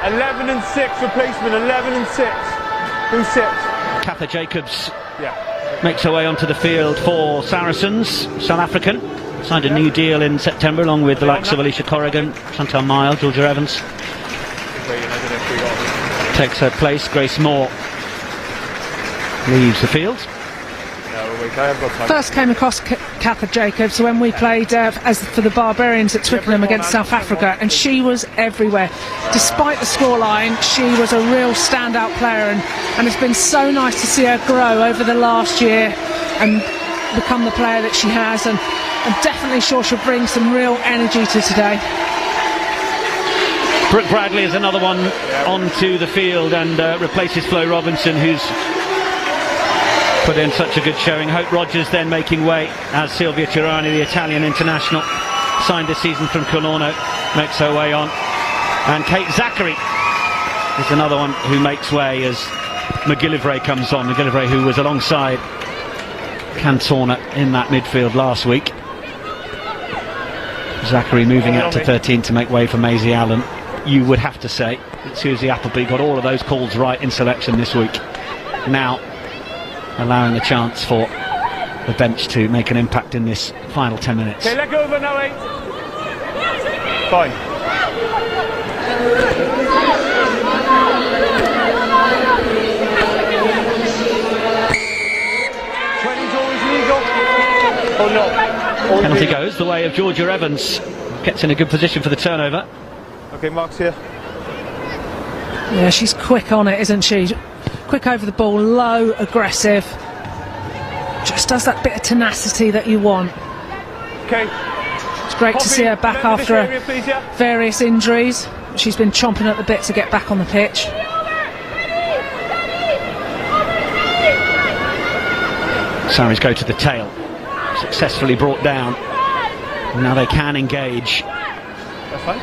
11 and 6 replacement, 11 and 6. Who's 6? Katha Jacobs Yeah. makes her way onto the field for Saracens, South African. Signed a new deal in September along with the likes of Alicia Corrigan, Chantal Mile, Georgia Evans. Takes her place. Grace Moore leaves the field. First came across Katha Jacobs when we played as for the Barbarians at Twickenham against South Africa, and she was everywhere. Despite the scoreline, she was a real standout player, and it's been so nice to see her grow over the last year and become the player that she has, and I'm definitely sure she'll bring some real energy to today. Brooke Bradley is another one onto the field and replaces Flo Robinson, who's put in such a good showing. Hope Rogers then making way as Silvia Tirani, the Italian international, signed this season from Colorno, makes her way on. And Kate Zachary is another one who makes way as McGillivray comes on. McGillivray, who was alongside Cantona in that midfield last week. Zachary moving out to 13 to make way for Maisie Allen. You would have to say that Susie Appleby got all of those calls right in selection this week. Now allowing the chance for the bench to make an impact in this final 10 minutes. Okay, let go over now, 8. Fine. Oh no. Penalty goes the way of Georgia Evans. Gets in a good position for the turnover. Okay, Mark's here. Yeah, she's quick on it, isn't she? Quick over the ball, low, aggressive. Just does that bit of tenacity that you want. Okay. It's great to see her back after various injuries. She's been chomping at the bit to get back on the pitch. Sarries go to the tail. Successfully brought down. Now they can engage. That's fine.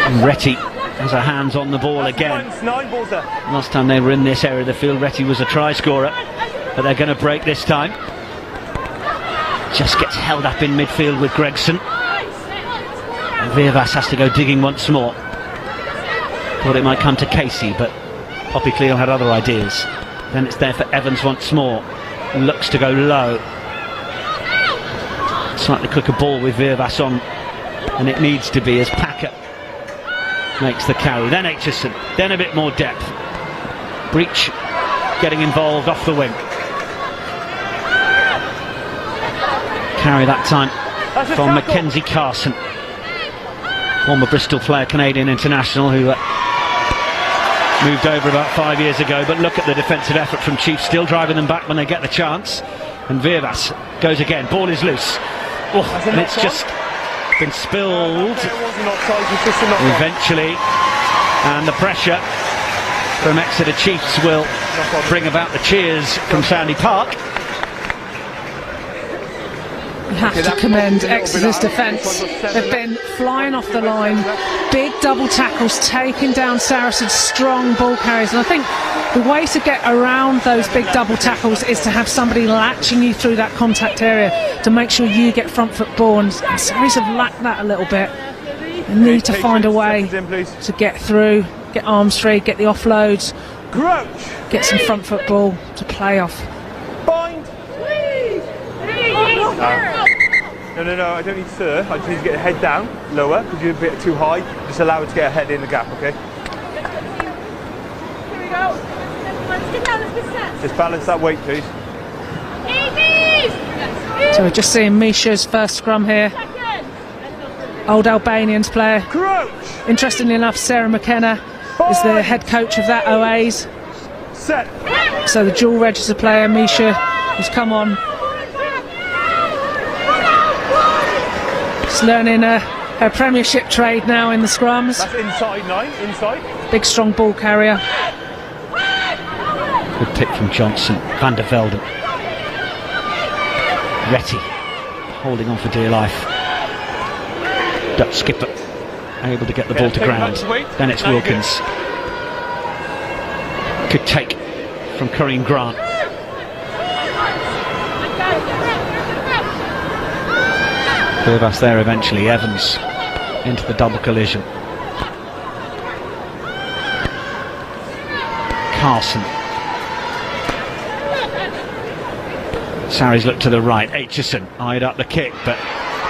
And Retty has her hands on the ball again. Last time they were in this area of the field, Retty was a try scorer, but they're going to break this time. Just gets held up in midfield with Gregson. And Viervas has to go digging once more. Thought it might come to Casey, but Poppy Cleo had other ideas. Then it's there for Evans once more. Looks to go low. Slightly quicker ball with Viervas on, and it needs to be, as Packer makes the carry. Then Aitchison, then a bit more depth. Breach getting involved off the wing. Carry that time from Mackenzie Carson, former Bristol player, Canadian international, who moved over about 5 years ago. But look at the defensive effort from Chiefs, still driving them back when they get the chance. And Viervas goes again, ball is loose. and it's just been spilled eventually, and the pressure from Exeter Chiefs will bring about the cheers from Sandy Park. You have to commend Exeter's defence. They've been flying off the line, big double tackles, taking down Saracens' strong ball carriers, and I think the way to get around those big double tackles is to have somebody latching you through that contact area to make sure you get front foot ball, and Saracens have lacked that a little bit. They need to find a way to get through, get arms free, get the offloads, get some front foot ball to play off. No, I don't need sir. I just need to get the head down, lower, because you're a bit too high. Just allow it to get a head in the gap, okay? Here we go. Let's get down, let's get set. Just balance that weight, please. So we're just seeing Misha's first scrum here. Old Albanians player. Interestingly enough, Sarah McKenna is the head coach of that OAs. Set. So the dual register player, Misha, has come on. She's learning her premiership trade now in the scrums. That's inside 9, inside. Big strong ball carrier. Good pick from Johnson, Van der Velden. Retty holding on for dear life. Dutch skipper able to get the ball to ground. Then it's Wilkins. Good take from Corinne Grant. Us there eventually. Evans into the double collision. Carson. Sarries looked to the right. Aitchison eyed up the kick, but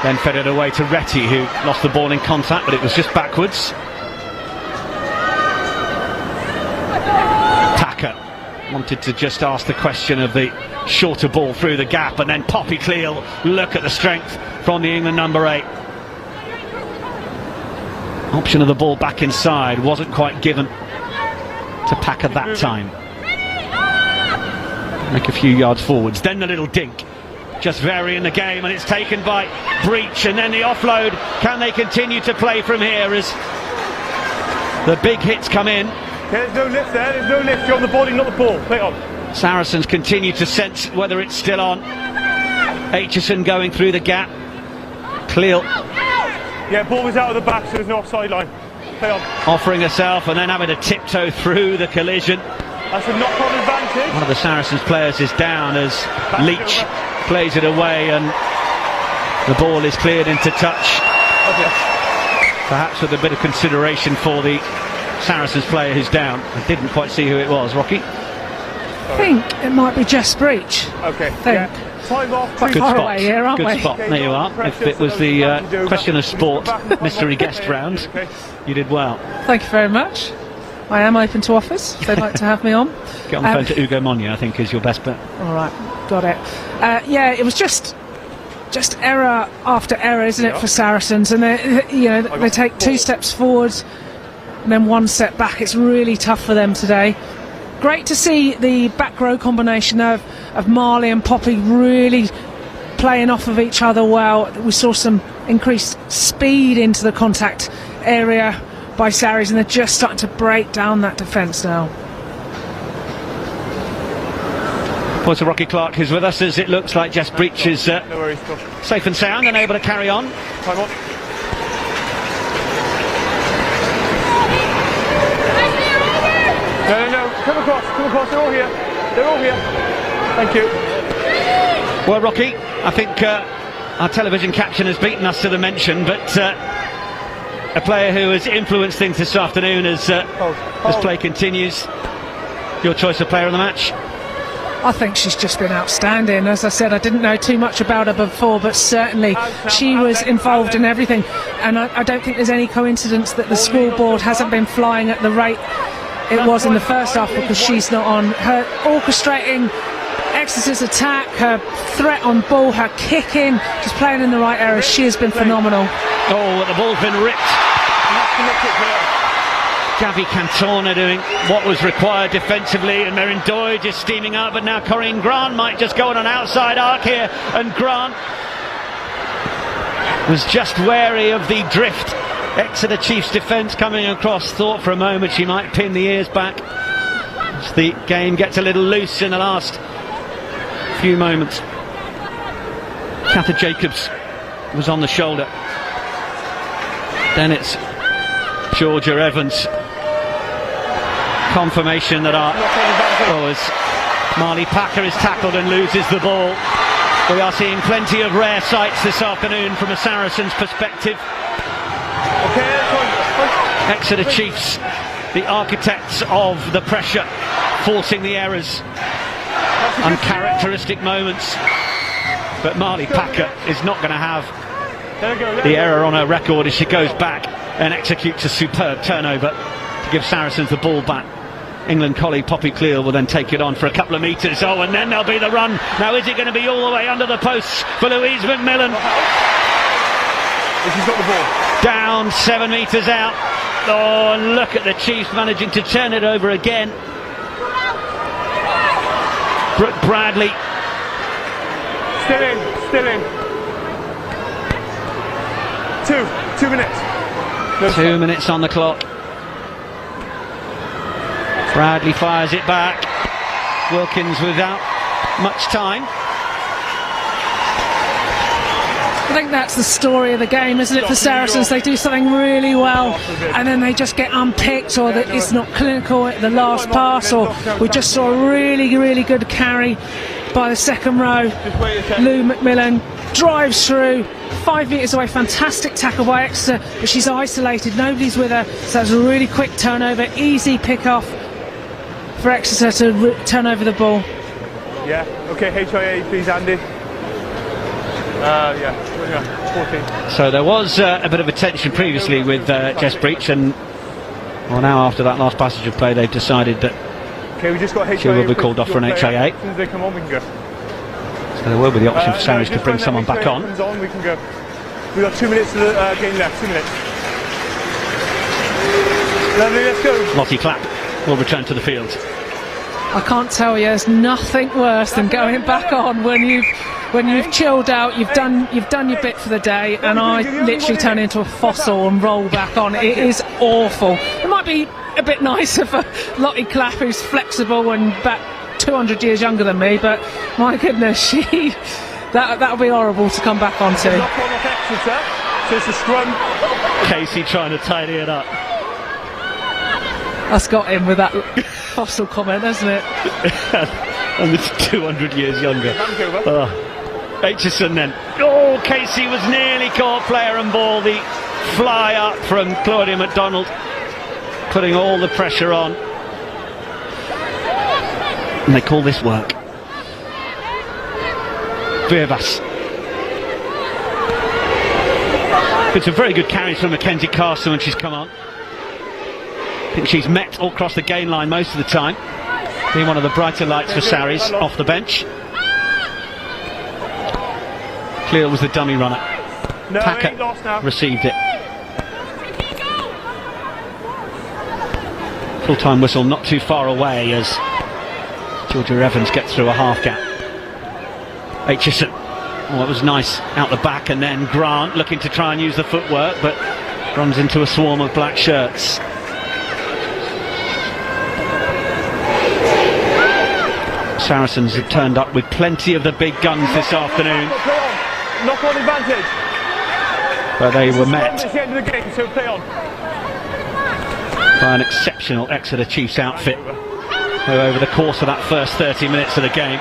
then fed it away to Retty, who lost the ball in contact, but it was just backwards. Packer wanted to just ask the question of the shorter ball through the gap, and then Poppy Cleal, look at the strength from the England number 8. Option of the ball back inside wasn't quite given to Packer that time. Make a few yards forwards, then the little dink, just varying the game, and it's taken by Breach, and then the offload. Can they continue to play from here as the big hits come in? Okay, there's no lift there, there's no lift. You're on the body, not the ball. Play on. Saracens continue to sense whether it's still on. Aitchison going through the gap. Cleal. Yeah, ball was out of the back, so there's no offside line. Play on. Offering herself and then having to tiptoe through the collision. That's a knock-on advantage. One of the Saracens players is down as Leach plays it away, and the ball is cleared into touch. Okay. Perhaps with a bit of consideration for the Saracens player who's down. I didn't quite see who it was, Rocky. I think it might be Jess Breach. Okay. Yeah. Time off. Quite Good far spot. away here, aren't Good we? spot. There you are. If it was the question of sport mystery guest round, you did well. Thank you very much. I am open to offers if they'd like to have me on. Get on the phone to Ugo Monya, I think, is your best bet. All right, got it. Yeah, it was just error after error, isn't it, for Saracens? And they take 2 steps forwards and then 1 step back. It's really tough for them today. Great to see the back row combination of Marley and Poppy really playing off of each other well. We saw some increased speed into the contact area by Sarries, and they're just starting to break down that defence now. Well, to Rocky Clark, who's with us, as it looks like Jess Breach is safe and sound and able to carry on. Time on. No, come across, they're all here. Thank you. Well, Rocky, I think our television caption has beaten us to the mention, but a player who has influenced things this afternoon as play continues. Your choice of player of the match? I think she's just been outstanding. As I said, I didn't know too much about her before, but certainly she was involved in everything, and I don't think there's any coincidence that the scoreboard hasn't been flying at the rate it was in the first half, because she's not on. Her orchestrating Exeter's attack, her threat on ball, her kicking, just playing in the right areas. She has been phenomenal. Oh, the ball's been ripped. Gavi Cantona doing what was required defensively, and Merindoy just steaming up, but now Corinne Grant might just go on an outside arc here, and Grant was just wary of the drift. Exeter Chiefs defence coming across, thought for a moment she might pin the ears back. As the game gets a little loose in the last few moments. Katha Jacobs was on the shoulder. Then it's Georgia Evans. Confirmation that as Marley Packer is tackled and loses the ball. We are seeing plenty of rare sights this afternoon from a Saracens perspective. Exeter Chiefs, the architects of the pressure, forcing the errors, uncharacteristic moments. But Marley Packer is not going to have the error on her record as she goes back and executes a superb turnover to give Saracens the ball back. England colleague Poppy Cleal will then take it on for a couple of metres. Oh, and then there'll be the run. Now is it going to be all the way under the posts for Louise McMillan? She's got the ball. Down 7 metres out. Oh, and look at the Chiefs managing to turn it over again. Brooke Bradley. Still in. 2 minutes. No 2 minutes on the clock. Bradley fires it back. Wilkins without much time. I think that's the story of the game, isn't it, for Saracens? They do something really well and then they just get unpicked, or that it's not clinical at the last pass, or we just saw a really, really good carry by the second row. Lou McMillan drives through, 5 metres away, fantastic tackle by Exeter, but she's isolated, nobody's with her, so that's a really quick turnover, easy pick off for Exeter to turn over the ball. Yeah, okay, HIA please, Andy. 14. So there was a bit of a tension previously with Jess Breach, and well, now after that last passage of play they've decided that we just got HIA, she will be called off for an HIA. As soon as they come on we can go. So there will be the option for Saracens to bring someone back on. We can go. We've got 2 minutes of the game left, 2 minutes. Lovely, let's go. Lottie Clapp will return to the field. I can't tell you, there's nothing worse than going back on when you've chilled out, you've done your bit for the day, and I literally turn into a fossil and roll back on. It is awful. It might be a bit nicer for Lottie Clapp, who's flexible and about 200 years younger than me, but my goodness, that'll be horrible to come back onto. So it's a scrum. Casey trying to tidy it up. That's got him with that fossil comment, hasn't it? And it's 200 years younger. Aitchison then. Oh, Casey was nearly caught, player and ball. The fly up from Claudia MacDonald, putting all the pressure on. And they call this work. Viervas. It's a very good carry from Mackenzie Castle when she's come on. I think she's met all across the gain line most of the time, being one of the brighter lights for Sarries off the bench. Clear was the dummy runner. Packer received it. Full-time whistle not too far away as Georgia Evans gets through a half gap. Aitchison, well, it was nice out the back, and then Grant looking to try and use the footwork, but runs into a swarm of black shirts. Saracens have turned up with plenty of the big guns this afternoon. Knock on advantage. But they were met It's the end of the game, so play on. by an exceptional Exeter Chiefs outfit, who over the course of that first 30 minutes of the game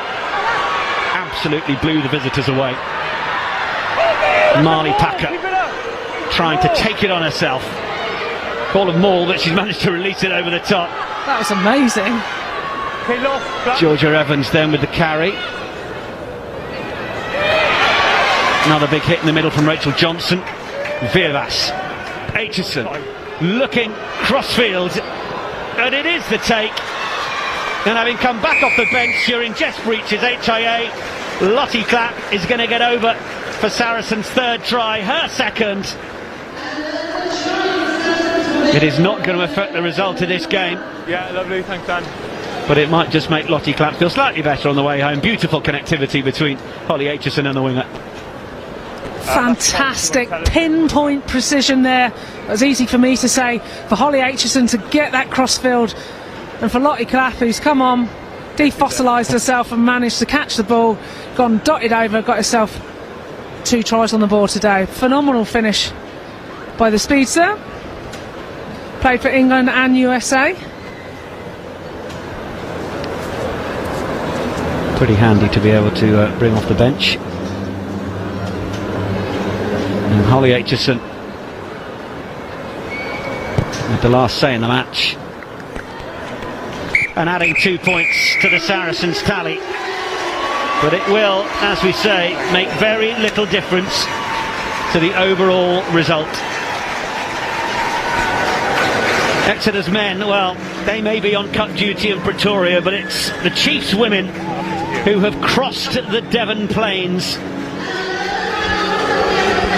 absolutely blew the visitors away. Marley Packer trying to take it on herself. Call of maul, but she's managed to release it over the top. That was amazing. Georgia Evans then with the carry. Another big hit in the middle from Rachel Johnson. Viervas. Aitchison looking crossfield, and it is the take. And having come back off the bench during Jess Breach's HIA, Lottie Clapp is going to get over for Saracens' third try, her second. It is not going to affect the result of this game. Yeah, lovely, thanks Dan. But it might just make Lottie Clapp feel slightly better on the way home. Beautiful connectivity between Holly Aitchison and the winger. Fantastic pinpoint precision there. It was easy for me to say, for Holly Aitchison to get that crossfield, and for Lottie Clapp, who's come on, defossilized herself and managed to catch the ball, gone dotted over, got herself 2 tries on the board today. Phenomenal finish by the speedster. Played for England and USA. Pretty handy to be able to bring off the bench. And Holly Aitchison with the last say in the match, and adding 2 points to the Saracens' tally. But it will, as we say, make very little difference to the overall result. Exeter's men, well, they may be on cut duty in Pretoria, but it's the Chiefs women who have crossed the Devon Plains.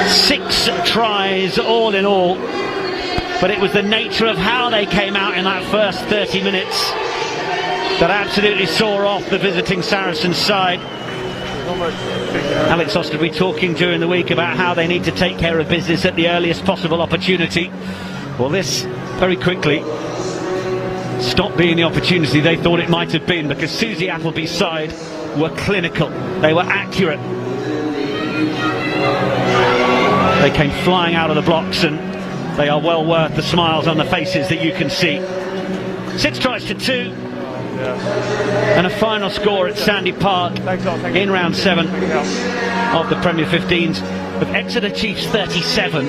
6 tries all in all, but it was the nature of how they came out in that first 30 minutes that absolutely saw off the visiting Saracens side. Alex Osterby talking during the week about how they need to take care of business at the earliest possible opportunity. Well, this very quickly stopped being the opportunity they thought it might have been, because Susie Appleby's side were clinical, they were accurate. They came flying out of the blocks, and they are well worth the smiles on the faces that you can see. 6 tries to 2, and a final score at Sandy Park in round 7 of the Premier 15s, with Exeter Chiefs 37,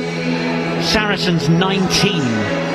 Saracens 19.